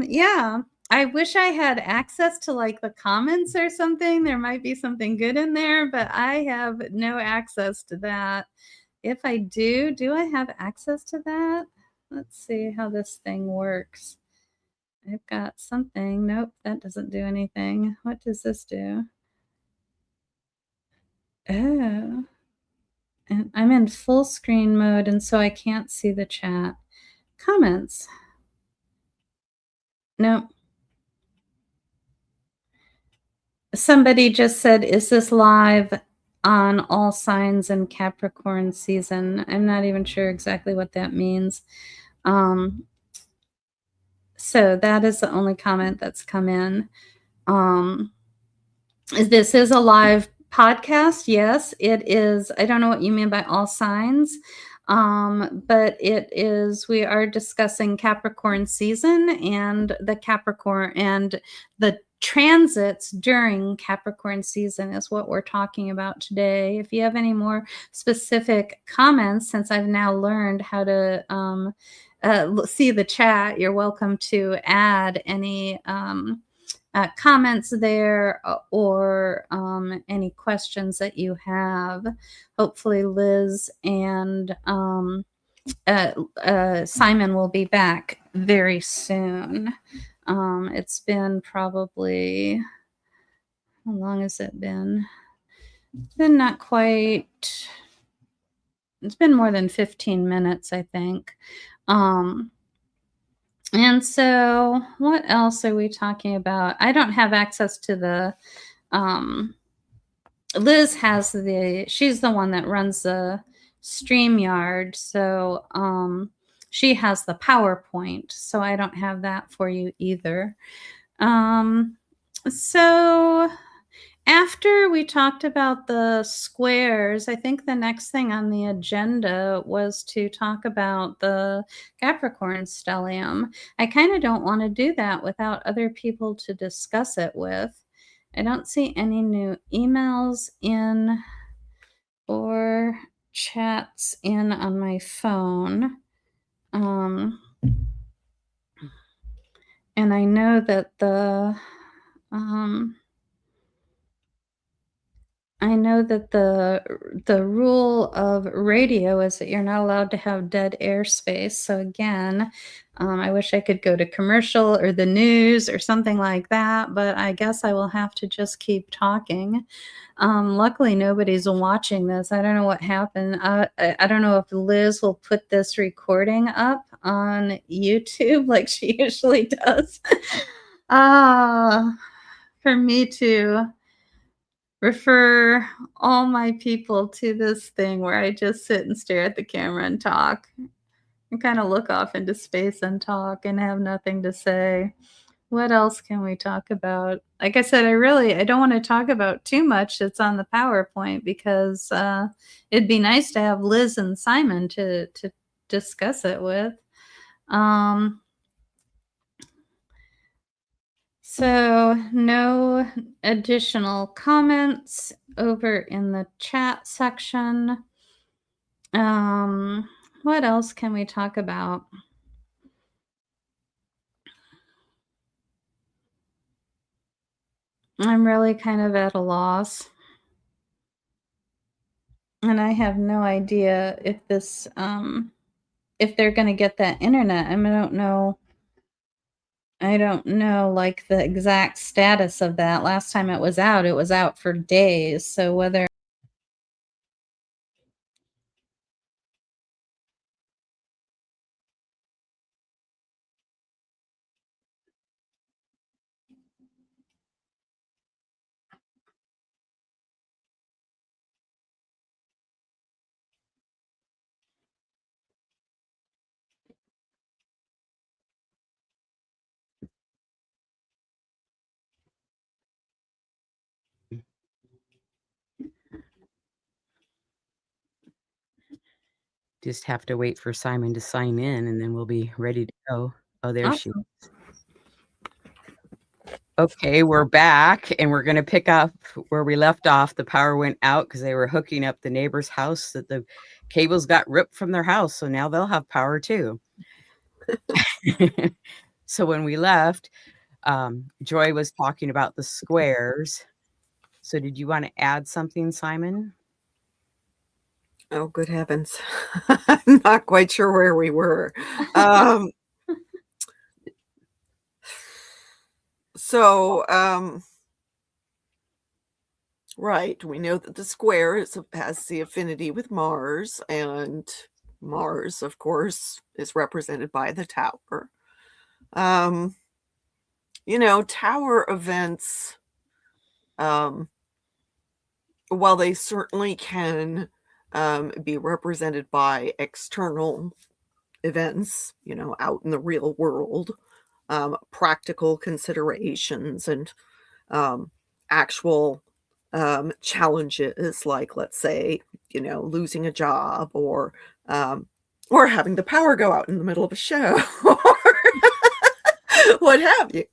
yeah, I wish I had access to like the comments or something. There might be something good in there, but I have no access to that. If I do I have access to that? Let's see how this thing works. I've got something. Nope, that doesn't do anything. What does this do? Oh, and I'm in full screen mode, and so I can't see the chat. Comments. Nope. Somebody just said, is this live on all signs in Capricorn season? I'm not even sure exactly what that means. So that is the only comment that's come in. This is a live podcast. Yes, it is. I don't know what you mean by all signs, but it is. We are discussing Capricorn season and the Capricorn and the transits during Capricorn season is what we're talking about today. If you have any more specific comments, since I've now learned how to see the chat, you're welcome to add any comments there, or any questions that you have. Hopefully Liz and Simon will be back very soon. It's been probably, how long has it been? It's been not quite, it's been more than 15 minutes, I think. And so what else are we talking about? I don't have access to the, Liz has she's the one that runs the StreamYard. So she has the PowerPoint. So I don't have that for you either. So after we talked about the squares, I think the next thing on the agenda was to talk about the Capricorn stellium. I kind of don't want to do that without other people to discuss it with. I don't see any new emails in or chats in on my phone. And I know that the I know that the rule of radio is that you're not allowed to have dead airspace. So again, I wish I could go to commercial or the news or something like that, but I guess I will have to just keep talking. Luckily, nobody's watching this. I don't know what happened. I don't know if Liz will put this recording up on YouTube like she usually does. For me to refer all my people to this thing where I just sit and stare at the camera and talk and kind of look off into space and talk and have nothing to say. What else can we talk about? Like I said, I don't want to talk about too much that's on the PowerPoint because it'd be nice to have Liz and Simon to discuss it with. So no additional comments over in the chat section. What else can we talk about? I'm really kind of at a loss. And I have no idea if this, if they're going to get that internet. I mean, I don't know like the exact status of that. Last time it was out for days. So whether Just have to wait for Simon to sign in, and then we'll be ready to go. Oh, there she awesome. is. Okay, we're back, and we're going to pick up where we left off. The power went out because they were hooking up the neighbor's house, that the cables got ripped from their house, so now they'll have power too. So when we left, Joy was talking about the squares. So did you want to add something, Simon? Oh, good heavens. I'm not quite sure where we were. Right, we know that the square has the affinity with Mars, and Mars, of course, is represented by the tower. Tower events, while they certainly can be represented by external events, out in the real world, practical considerations and actual challenges, like, let's say, losing a job or having the power go out in the middle of a show or what have you.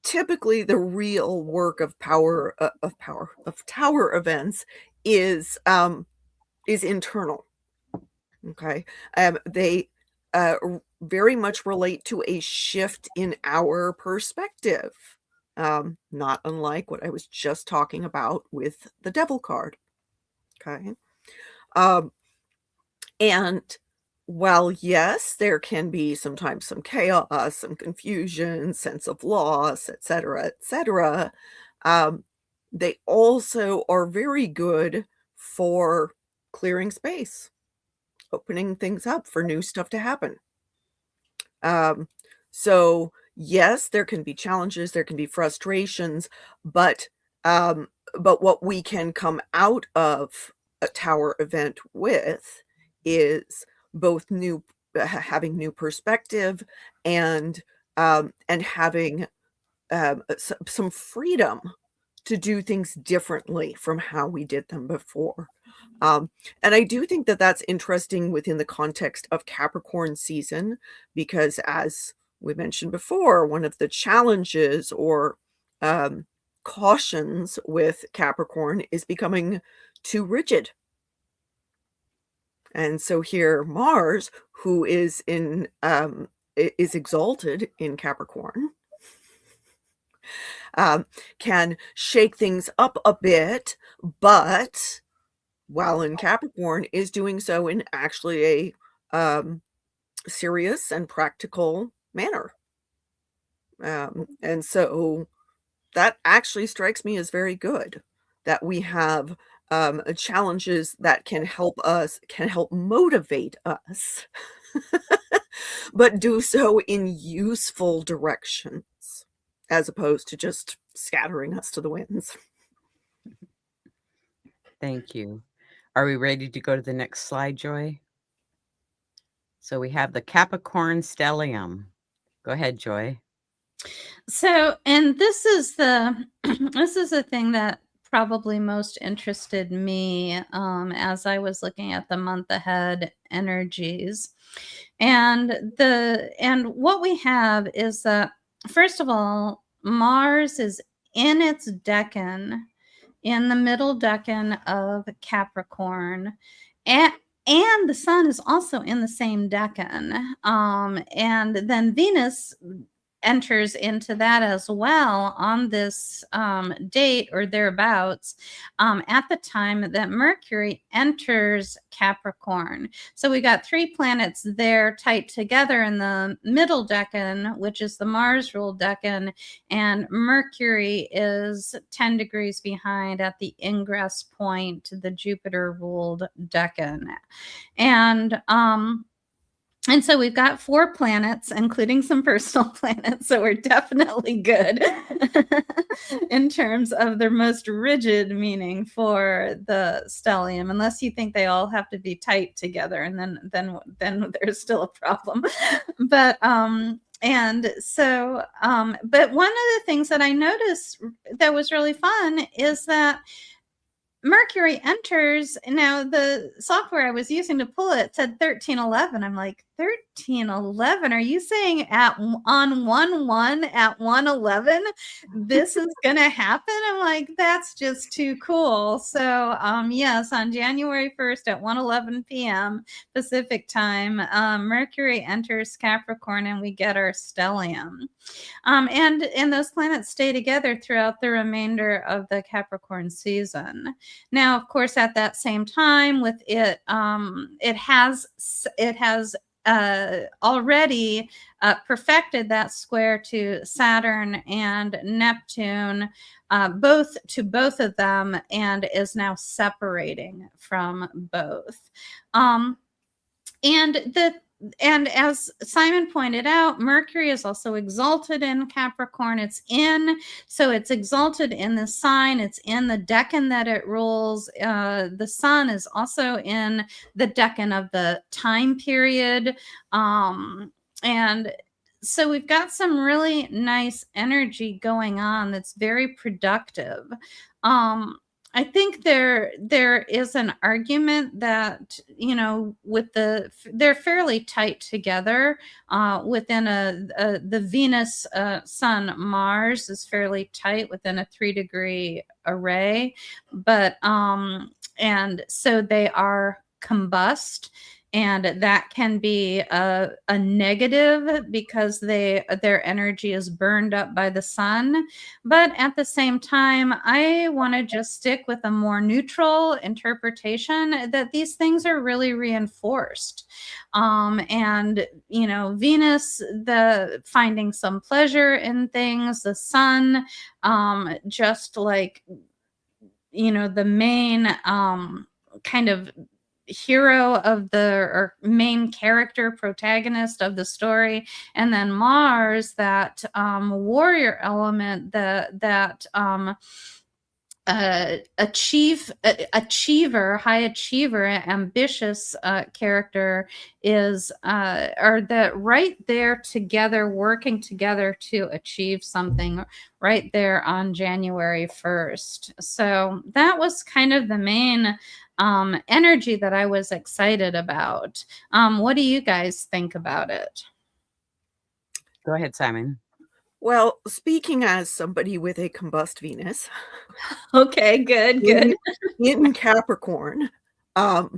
Typically the real work of tower events is internal. Okay. They very much relate to a shift in our perspective, not unlike what I was just talking about with the devil card. Okay. And while, yes, there can be sometimes some chaos, some confusion, sense of loss, etc., etc., they also are very good for clearing space, opening things up for new stuff to happen. So yes, there can be challenges, there can be frustrations, but what we can come out of a tower event with is both having new perspective and having some freedom to do things differently from how we did them before. And I do think that that's interesting within the context of Capricorn season, because as we mentioned before, one of the challenges or cautions with Capricorn is becoming too rigid. And so here Mars, who is exalted in Capricorn, can shake things up a bit, but while in Capricorn is doing so in actually a serious and practical manner. And so that actually strikes me as very good, that we have challenges that can help motivate us, but do so in useful directions, as opposed to just scattering us to the winds. Thank you. Are we ready to go to the next slide, Joy? So we have the Capricorn stellium. Go ahead, Joy. So, and this is the this is the thing that probably most interested me as I was looking at the month ahead energies. And what we have is that, first of all, Mars is in its decan, in the middle decan of Capricorn, and the sun is also in the same decan. And then Venus enters into that as well on this date or thereabouts at the time that Mercury enters Capricorn. So we got 3 planets there tight together in the middle decan, which is the Mars ruled decan, and Mercury is 10 degrees behind at the ingress point, the Jupiter ruled decan. And so we've got 4 planets, including some personal planets. So we're definitely good in terms of their most rigid meaning for the stellium, unless you think they all have to be tight together, and then there's still a problem. But and so but one of the things that I noticed that was really fun is that Mercury enters. Now, the software I was using to pull it said 1311. I'm like, 1311? Are you saying on 1/1 at 1:11 this is gonna happen? I'm like, that's just too cool. So yes, on January 1st at 1:11 p.m. Pacific time, Mercury enters Capricorn and we get our stellium. And those planets stay together throughout the remainder of the Capricorn season. Now, of course, at that same time, with it, it has already perfected that square to Saturn and Neptune, both of them, and is now separating from both. And as Simon pointed out, Mercury is also exalted in Capricorn. So it's exalted in the sign. It's in the decan that it rules. The sun is also in the decan of the time period. And so we've got some really nice energy going on that's very productive. I think there is an argument that, they're fairly tight together within the Venus Sun Mars is fairly tight within a 3-degree array, but and so they are combust. And that can be a negative because their energy is burned up by the sun. But at the same time, I want to just stick with a more neutral interpretation that these things are really reinforced. And, Venus, the finding some pleasure in things, the sun, just like, the main kind of hero of or main character protagonist of the story, and then Mars, that warrior element, that achiever, high achiever, ambitious character are that right there together, working together to achieve something right there on January 1st. So that was kind of the main energy that I was excited about. What do you guys think about it? Go ahead, Simon. Well, speaking as somebody with a combust Venus. Okay, good. In Capricorn, of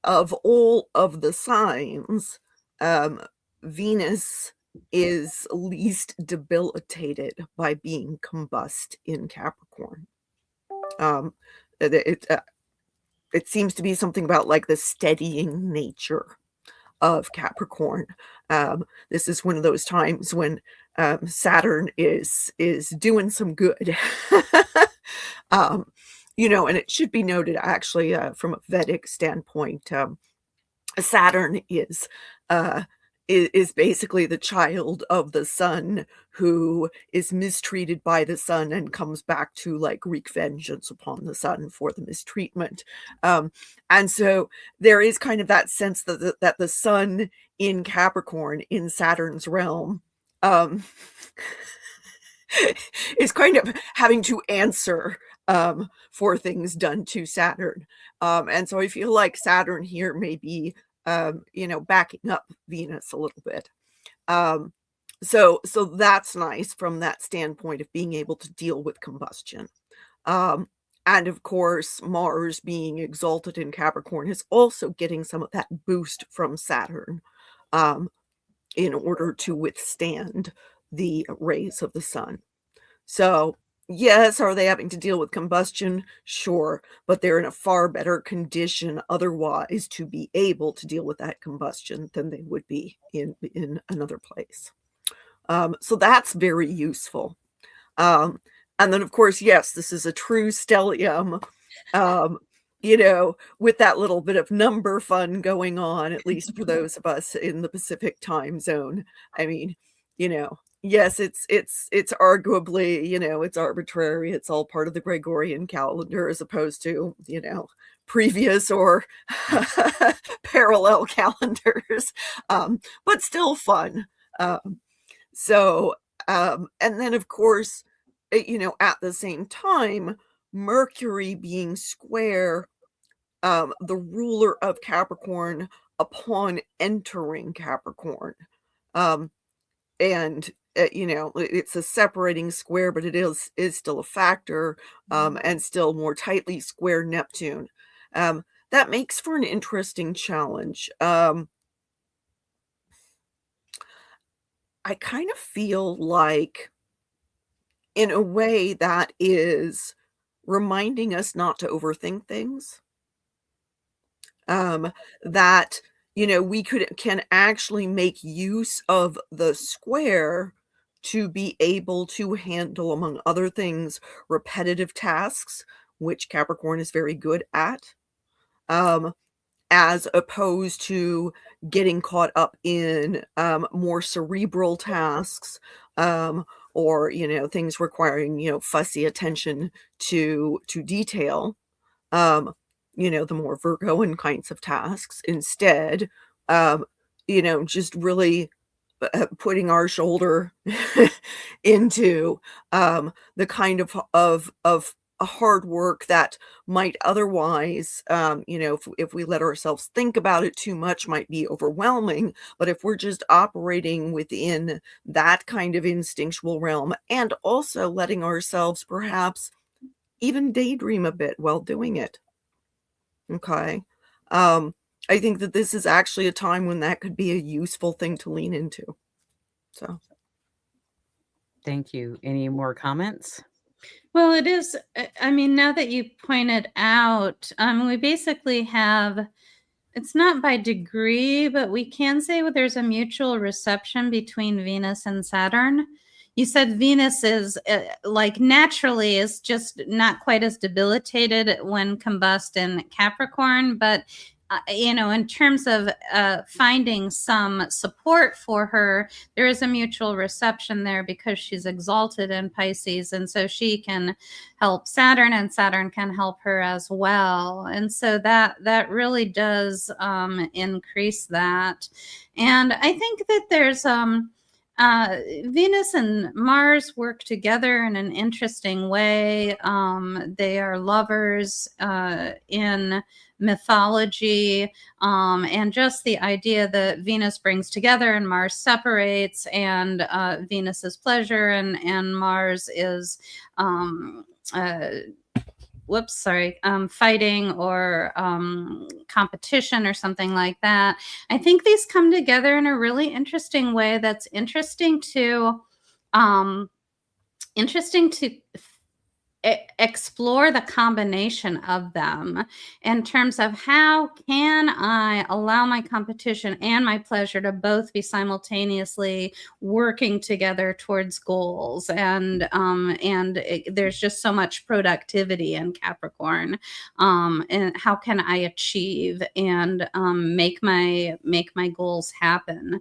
all of the signs, Venus is least debilitated by being combust in Capricorn. It seems to be something about like the steadying nature of Capricorn. This is one of those times when Saturn is doing some good. You know, and it should be noted actually from a Vedic standpoint, Saturn is basically the child of the sun who is mistreated by the sun and comes back to like wreak vengeance upon the sun for the mistreatment. And so there is kind of that sense that the sun in Capricorn, in Saturn's realm, is kind of having to answer for things done to Saturn. And so I feel like Saturn here may be you know, backing up Venus a little bit. So that's nice from that standpoint of being able to deal with combustion. And of course, Mars being exalted in Capricorn is also getting some of that boost from Saturn in order to withstand the rays of the sun. So yes, are they having to deal with combustion? Sure, but they're in a far better condition otherwise to be able to deal with that combustion than they would be in another place. So that's very useful. And then, of course, yes, this is a true stellium, you know, with that little bit of number fun going on, at least for those of us in the Pacific time zone. I mean, you know, yes, it's arguably, you know, it's arbitrary. It's all part of the Gregorian calendar as opposed to, you know, previous or parallel calendars, but still fun. So, and then of course, you know, at the same time, Mercury being square the ruler of Capricorn upon entering Capricorn. And you know, it's a separating square, but it is still a factor, and still more tightly square Neptune. That makes for an interesting challenge. I kind of feel like, in a way, that is reminding us not to overthink things. That, you know, we can actually make use of the square to be able to handle, among other things, repetitive tasks, which Capricorn is very good at, as opposed to getting caught up in more cerebral tasks, or, you know, things requiring, you know, fussy attention to detail. You know, the more Virgoan kinds of tasks. Instead, you know, just really putting our shoulder into the kind of hard work that might otherwise, you know, if we let ourselves think about it too much, might be overwhelming. But if we're just operating within that kind of instinctual realm, and also letting ourselves perhaps even daydream a bit while doing it. Okay. I think that this is actually a time when that could be a useful thing to lean into. So, Thank you. Any more comments? Well, it is. I mean, now that you pointed out, we basically have, it's not by degree, but we can say there's a mutual reception between Venus and Saturn. You said Venus is like naturally is just not quite as debilitated when combust in Capricorn, but you know, in terms of finding some support for her, there is a mutual reception there because she's exalted in Pisces, and so she can help Saturn, and Saturn can help her as well. And so that really does increase that. And I think that there's Venus and Mars work together in an interesting way. They are lovers in mythology, and just the idea that Venus brings together and Mars separates, and Venus is pleasure and Mars is fighting or competition or something like that. I think these come together in a really interesting way that's interesting to explore the combination of them in terms of how can I allow my competition and my pleasure to both be simultaneously working together towards goals. And there's just so much productivity in Capricorn, and how can I achieve and make my goals happen,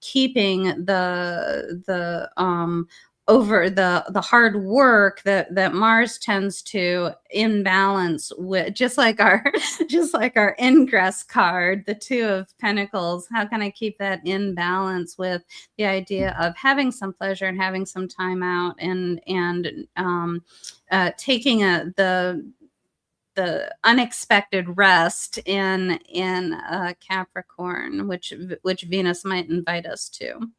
keeping the over the hard work that Mars tends to imbalance with, just like our ingress card, the Two of Pentacles. How can I keep that in balance with the idea of having some pleasure and having some time out and taking the unexpected rest in Capricorn, which Venus might invite us to.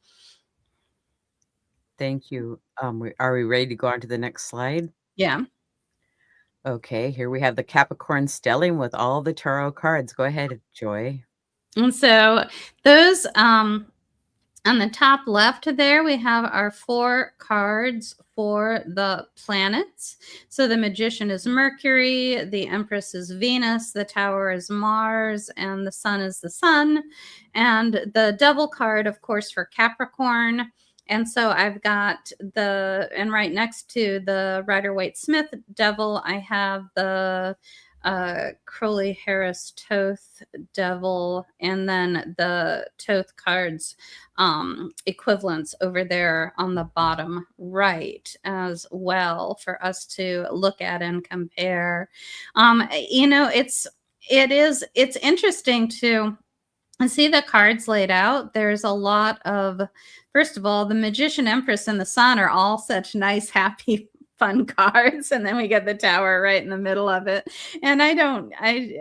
Thank you. Are we ready to go on to the next slide? Yeah. Okay, here we have the Capricorn stellium with all the tarot cards. Go ahead, Joy. And so those on the top left there, we have our 4 cards for the planets. So the Magician is Mercury, the Empress is Venus, the Tower is Mars, and the Sun is the Sun. And the Devil card, of course, for Capricorn. And so I've got and right next to the Rider-Waite-Smith Devil, I have the Crowley Harris Thoth Devil, and then the Thoth cards equivalents over there on the bottom right as well for us to look at and compare. It's interesting to see the cards laid out. There's a lot of, first of all, the Magician, Empress, and the Sun are all such nice, happy, fun cards. And then we get the Tower right in the middle of it. And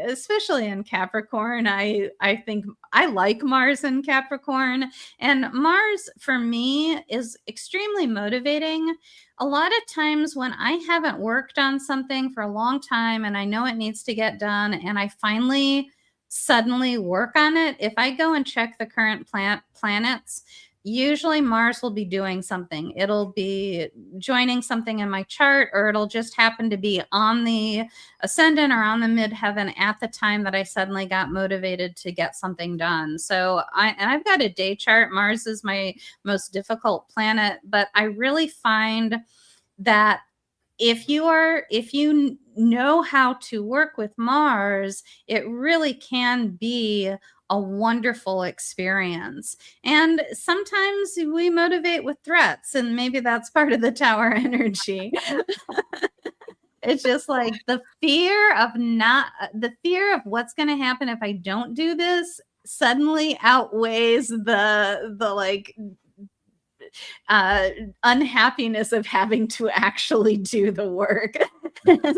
especially in Capricorn, I think I like Mars in Capricorn. And Mars, for me, is extremely motivating. A lot of times when I haven't worked on something for a long time and I know it needs to get done, and I finally suddenly work on it, if I go and check the current planets, usually Mars will be doing something. It'll be joining something in my chart, or it'll just happen to be on the ascendant or on the midheaven at the time that I suddenly got motivated to get something done. So I've got a day chart. Mars is my most difficult planet, but I really find that if you know how to work with Mars, it really can be a wonderful experience. And sometimes we motivate with threats, and maybe that's part of the Tower energy. It's just like the fear of what's going to happen if I don't do this suddenly outweighs the like unhappiness of having to actually do the work.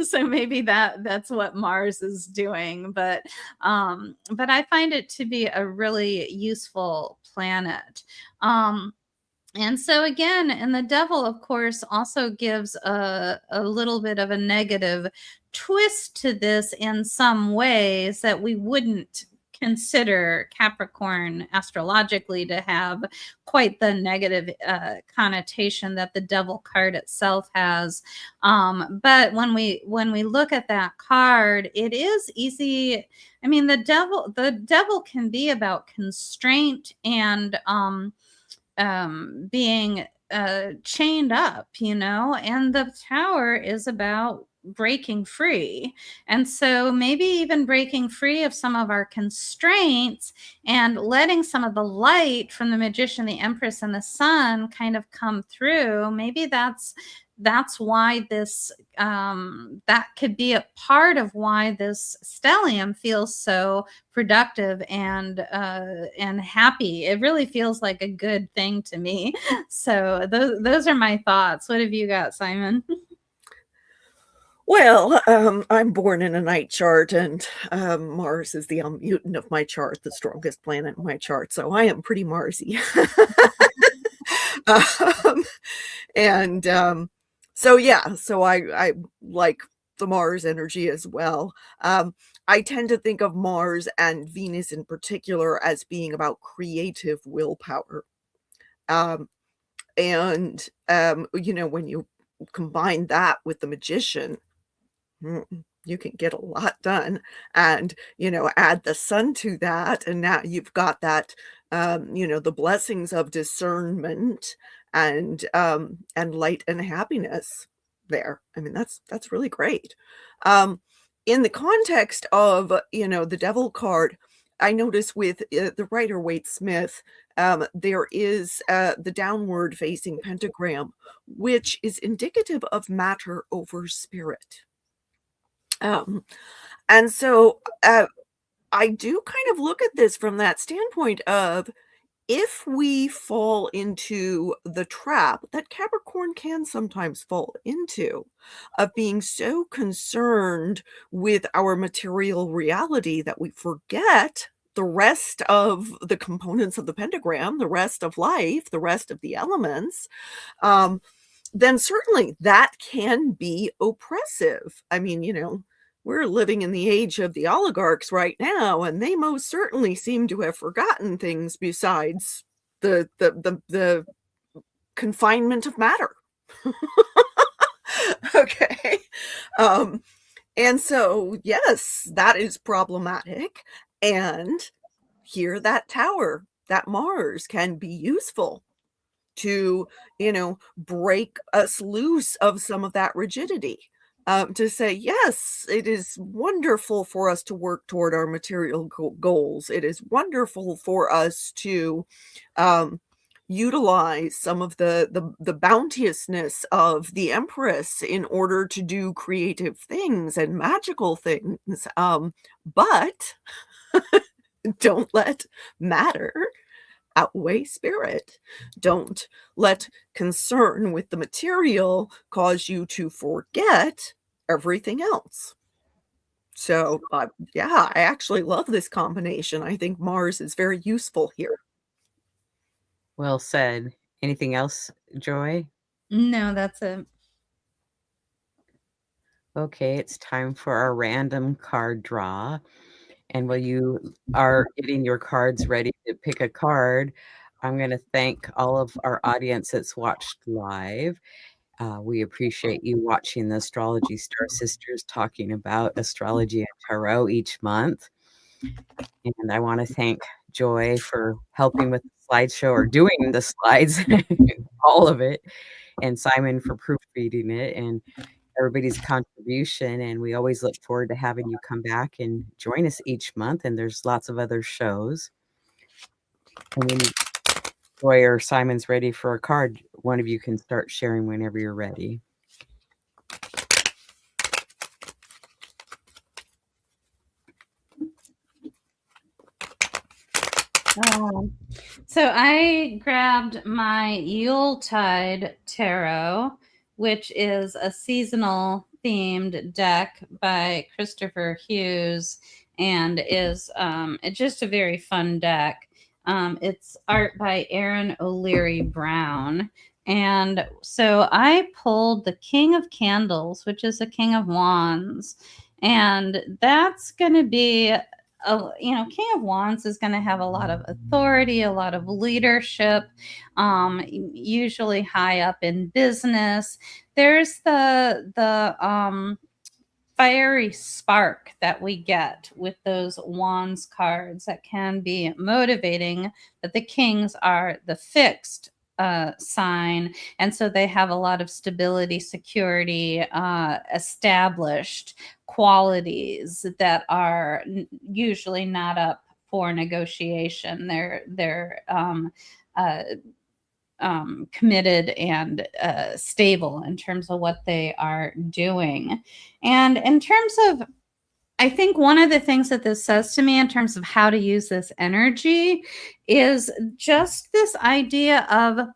So maybe that's what Mars is doing, but I find it to be a really useful planet. And so again, and the Devil, of course, also gives a little bit of a negative twist to this in some ways that we wouldn't consider Capricorn astrologically to have quite the negative connotation that the Devil card itself has. But when we look at that card, it is easy. I mean, the devil can be about constraint and being chained up, and the Tower is about breaking free. And so maybe even breaking free of some of our constraints and letting some of the light from the Magician, the Empress, and the Sun kind of come through. Maybe that's why this that could be a part of why this stellium feels so productive and happy. It really feels like a good thing to me. So those are my thoughts. What have you got, Simon? Well, I'm born in a night chart, and Mars is the mutant of my chart, the strongest planet in my chart. So I am pretty Marsy. So I like the Mars energy as well. I tend to think of Mars and Venus in particular as being about creative willpower. Um, you know, when you combine that with the Magician, you can get a lot done. And, you know, add the sun to that, and now you've got that, you know, the blessings of discernment and light and happiness there. I mean, that's really great. In the context of, you know, the Devil card, I notice with the Rider Waite Smith, there is the downward facing pentagram, which is indicative of matter over spirit. And so I do kind of look at this from that standpoint of, if we fall into the trap that Capricorn can sometimes fall into, of being so concerned with our material reality that we forget the rest of the components of the pentagram, the rest of life, the rest of the elements, then certainly that can be oppressive. I mean, you know, we're living in the age of the oligarchs right now, and they most certainly seem to have forgotten things besides the confinement of matter. Okay. And so, yes, that is problematic. And here, that tower, that Mars, can be useful to, you know, break us loose of some of that rigidity. To say, yes, it is wonderful for us to work toward our material goals. It is wonderful for us to utilize some of the bounteousness of the Empress in order to do creative things and magical things. But don't let matter outweigh spirit. Don't let concern with the material cause you to forget everything else. So, yeah, I actually love this combination. I think Mars is very useful here. Well said. Anything else, Joy? No, that's it. Okay, it's time for our random card draw. And while you are getting your cards ready to pick a card, I'm going to thank all of our audience that's watched live. We appreciate you watching the Astrology Star Sisters talking about astrology and tarot each month. And I want to thank Joy for helping with the slideshow, or doing the slides, all of it, and Simon for proofreading it, and everybody's contribution. And we always look forward to having you come back and join us each month. And there's lots of other shows. And when Joy or Simon's ready for a card, one of you can start sharing whenever you're ready. So I grabbed my Yuletide Tarot, which is a seasonal themed deck by Christopher Hughes, and is it's just a very fun deck. It's art by Aaron O'Leary Brown. And so I pulled the King of Candles, which is a King of Wands. And that's going to be, King of Wands is going to have a lot of authority, a lot of leadership, usually high up in business. There's the fiery spark that we get with those Wands cards that can be motivating, that the kings are the fixed sign, and so they have a lot of stability, security, established qualities that are usually not up for negotiation. They're committed and stable in terms of what they are doing. And in terms of, I think one of the things that this says to me in terms of how to use this energy is just this idea of,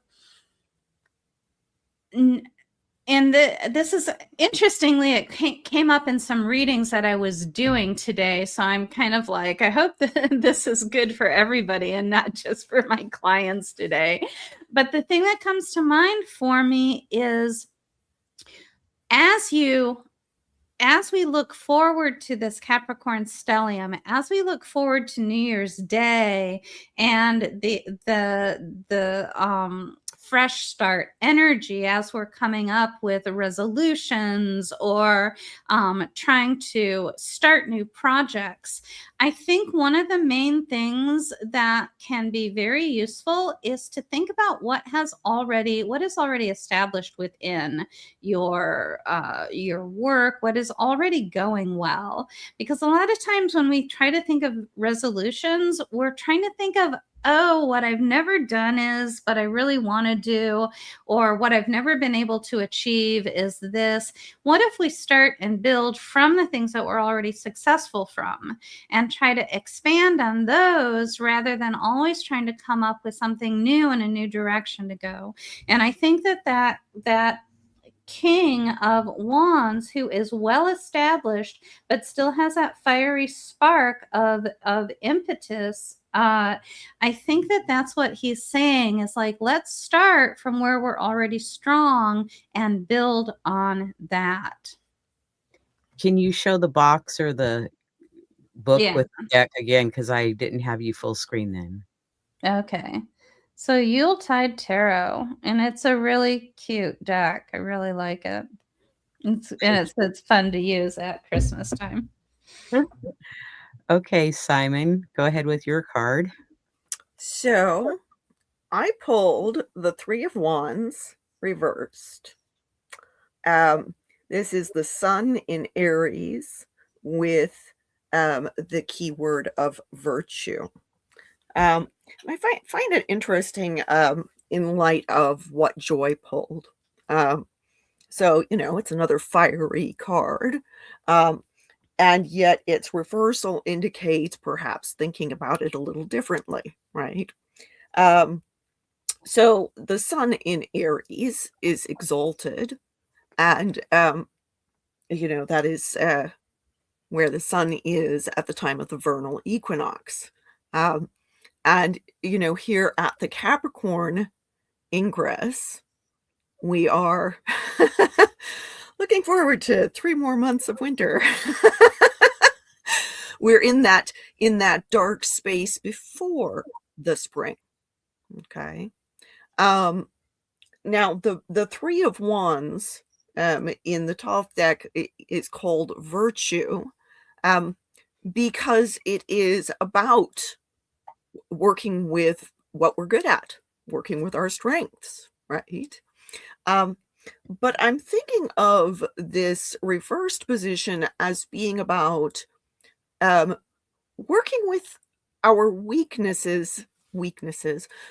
this is interestingly, it came up in some readings that I was doing today. So I'm kind of like, I hope that this is good for everybody and not just for my clients today. But the thing that comes to mind for me is, as you as we look forward to this Capricorn stellium, as we look forward to New Year's Day and the fresh start energy, as we're coming up with resolutions or trying to start new projects, I think one of the main things that can be very useful is to think about what is already established within your work, what is already going well. Because a lot of times when we try to think of resolutions, we're trying to think of, oh, what I've never done is, but I really want to do, or what I've never been able to achieve is this. What if we start and build from the things that we're already successful from and try to expand on those rather than always trying to come up with something new and a new direction to go? And I think that King of Wands, who is well established but still has that fiery spark of impetus, I think that's what he's saying is like, let's start from where we're already strong and build on that. Can you show the box or the book Yeah. with the deck again? Because I didn't have you full screen then. Okay. So Yuletide Tarot, and it's a really cute deck. I really like it. It's fun to use at Christmas time. Okay, Simon, go ahead with your card. So I pulled the Three of Wands reversed. This is the Sun in Aries with the keyword of virtue. I find it interesting in light of what Joy pulled. So, it's another fiery card. And yet its reversal indicates perhaps thinking about it a little differently, right? So the Sun in Aries is exalted, and that is where the Sun is at the time of the vernal equinox. And here at the Capricorn ingress, we are looking forward to 3 more months of winter. We're in that dark space before the spring. Okay. Now the Three of Wands in the Thoth deck is called virtue, because it is about working with what we're good at, working with our strengths, right? But I'm thinking of this reversed position as being about working with our weaknesses,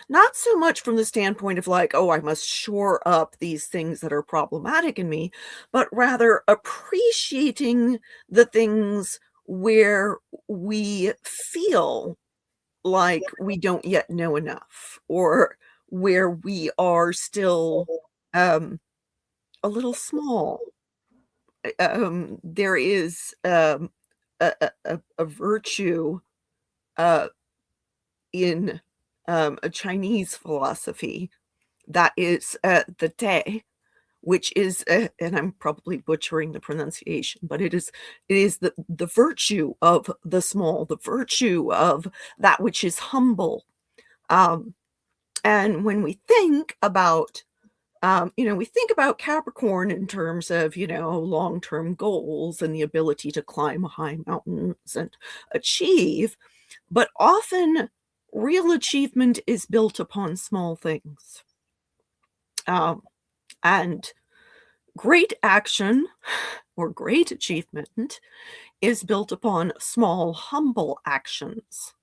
not so much from the standpoint of like, oh, I must shore up these things that are problematic in me, but rather appreciating the things where we feel like we don't yet know enough, or where we are still a little small. There is a virtue in a Chinese philosophy that is the Te, which is, and I'm probably butchering the pronunciation, but it is the virtue of the small, the virtue of that which is humble. And when we think about we think about Capricorn in terms of, long-term goals and the ability to climb high mountains and achieve, but often real achievement is built upon small things. And great action or great achievement is built upon small, humble actions,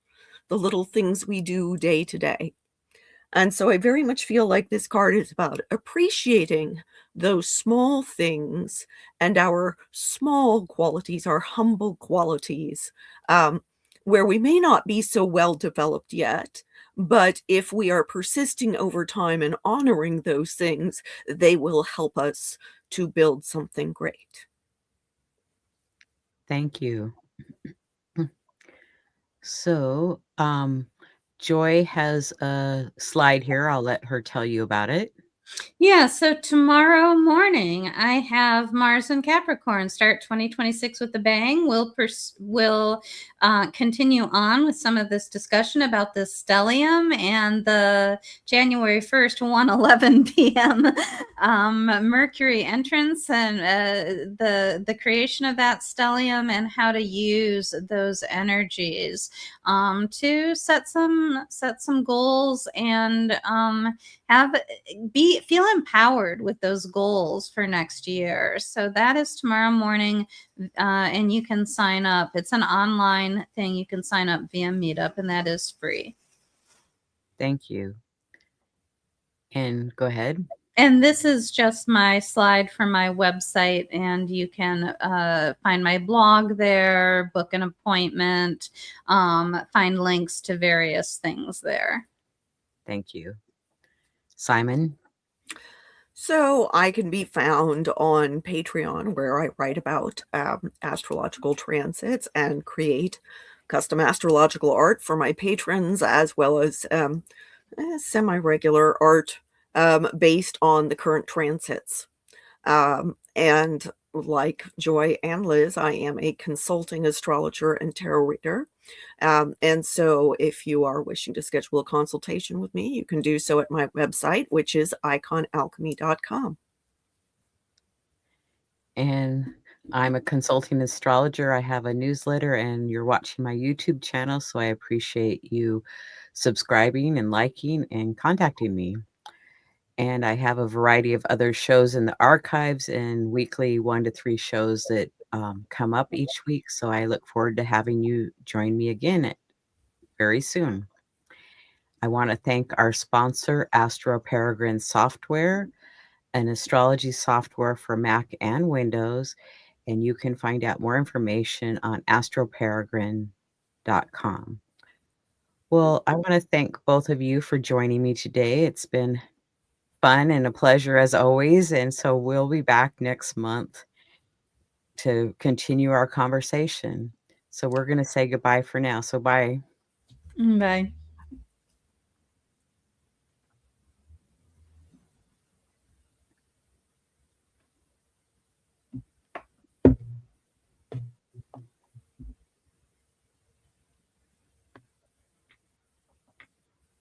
the little things we do day to day. And so I very much feel like this card is about appreciating those small things and our small qualities, our humble qualities, where we may not be so well developed yet, but if we are persisting over time and honoring those things, they will help us to build something great. Thank you. So, Joy has a slide here. I'll let her tell you about it. Yeah, so tomorrow morning I have Mars and Capricorn start 2026 with a bang. We'll continue on with some of this discussion about this stellium and the January 1st 1:11 p.m. Mercury entrance and the creation of that stellium and how to use those energies to set some goals and feel empowered with those goals for next year. So that is tomorrow morning, and you can sign up. It's an online thing. You can sign up via Meetup, and that is free. Thank you. And go ahead. And this is just my slide from my website, and you can find my blog there, book an appointment, find links to various things there. Thank you. Simon? So I can be found on Patreon, where I write about astrological transits and create custom astrological art for my patrons, as well as semi-regular art based on the current transits. And like Joy and Liz, I am a consulting astrologer and tarot reader. And so if you are wishing to schedule a consultation with me, you can do so at my website, which is iconalchemy.com. And I'm a consulting astrologer. I have a newsletter, and you're watching my YouTube channel, so I appreciate you subscribing and liking and contacting me. And I have a variety of other shows in the archives and weekly 1 to 3 shows that come up each week. So I look forward to having you join me again very soon. I want to thank our sponsor, Astro Peregrine Software, an astrology software for Mac and Windows. And you can find out more information on astroperegrine.com. Well, I want to thank both of you for joining me today. It's been fun and a pleasure as always. And so we'll be back next month to continue our conversation. So we're going to say goodbye for now. So bye. Bye.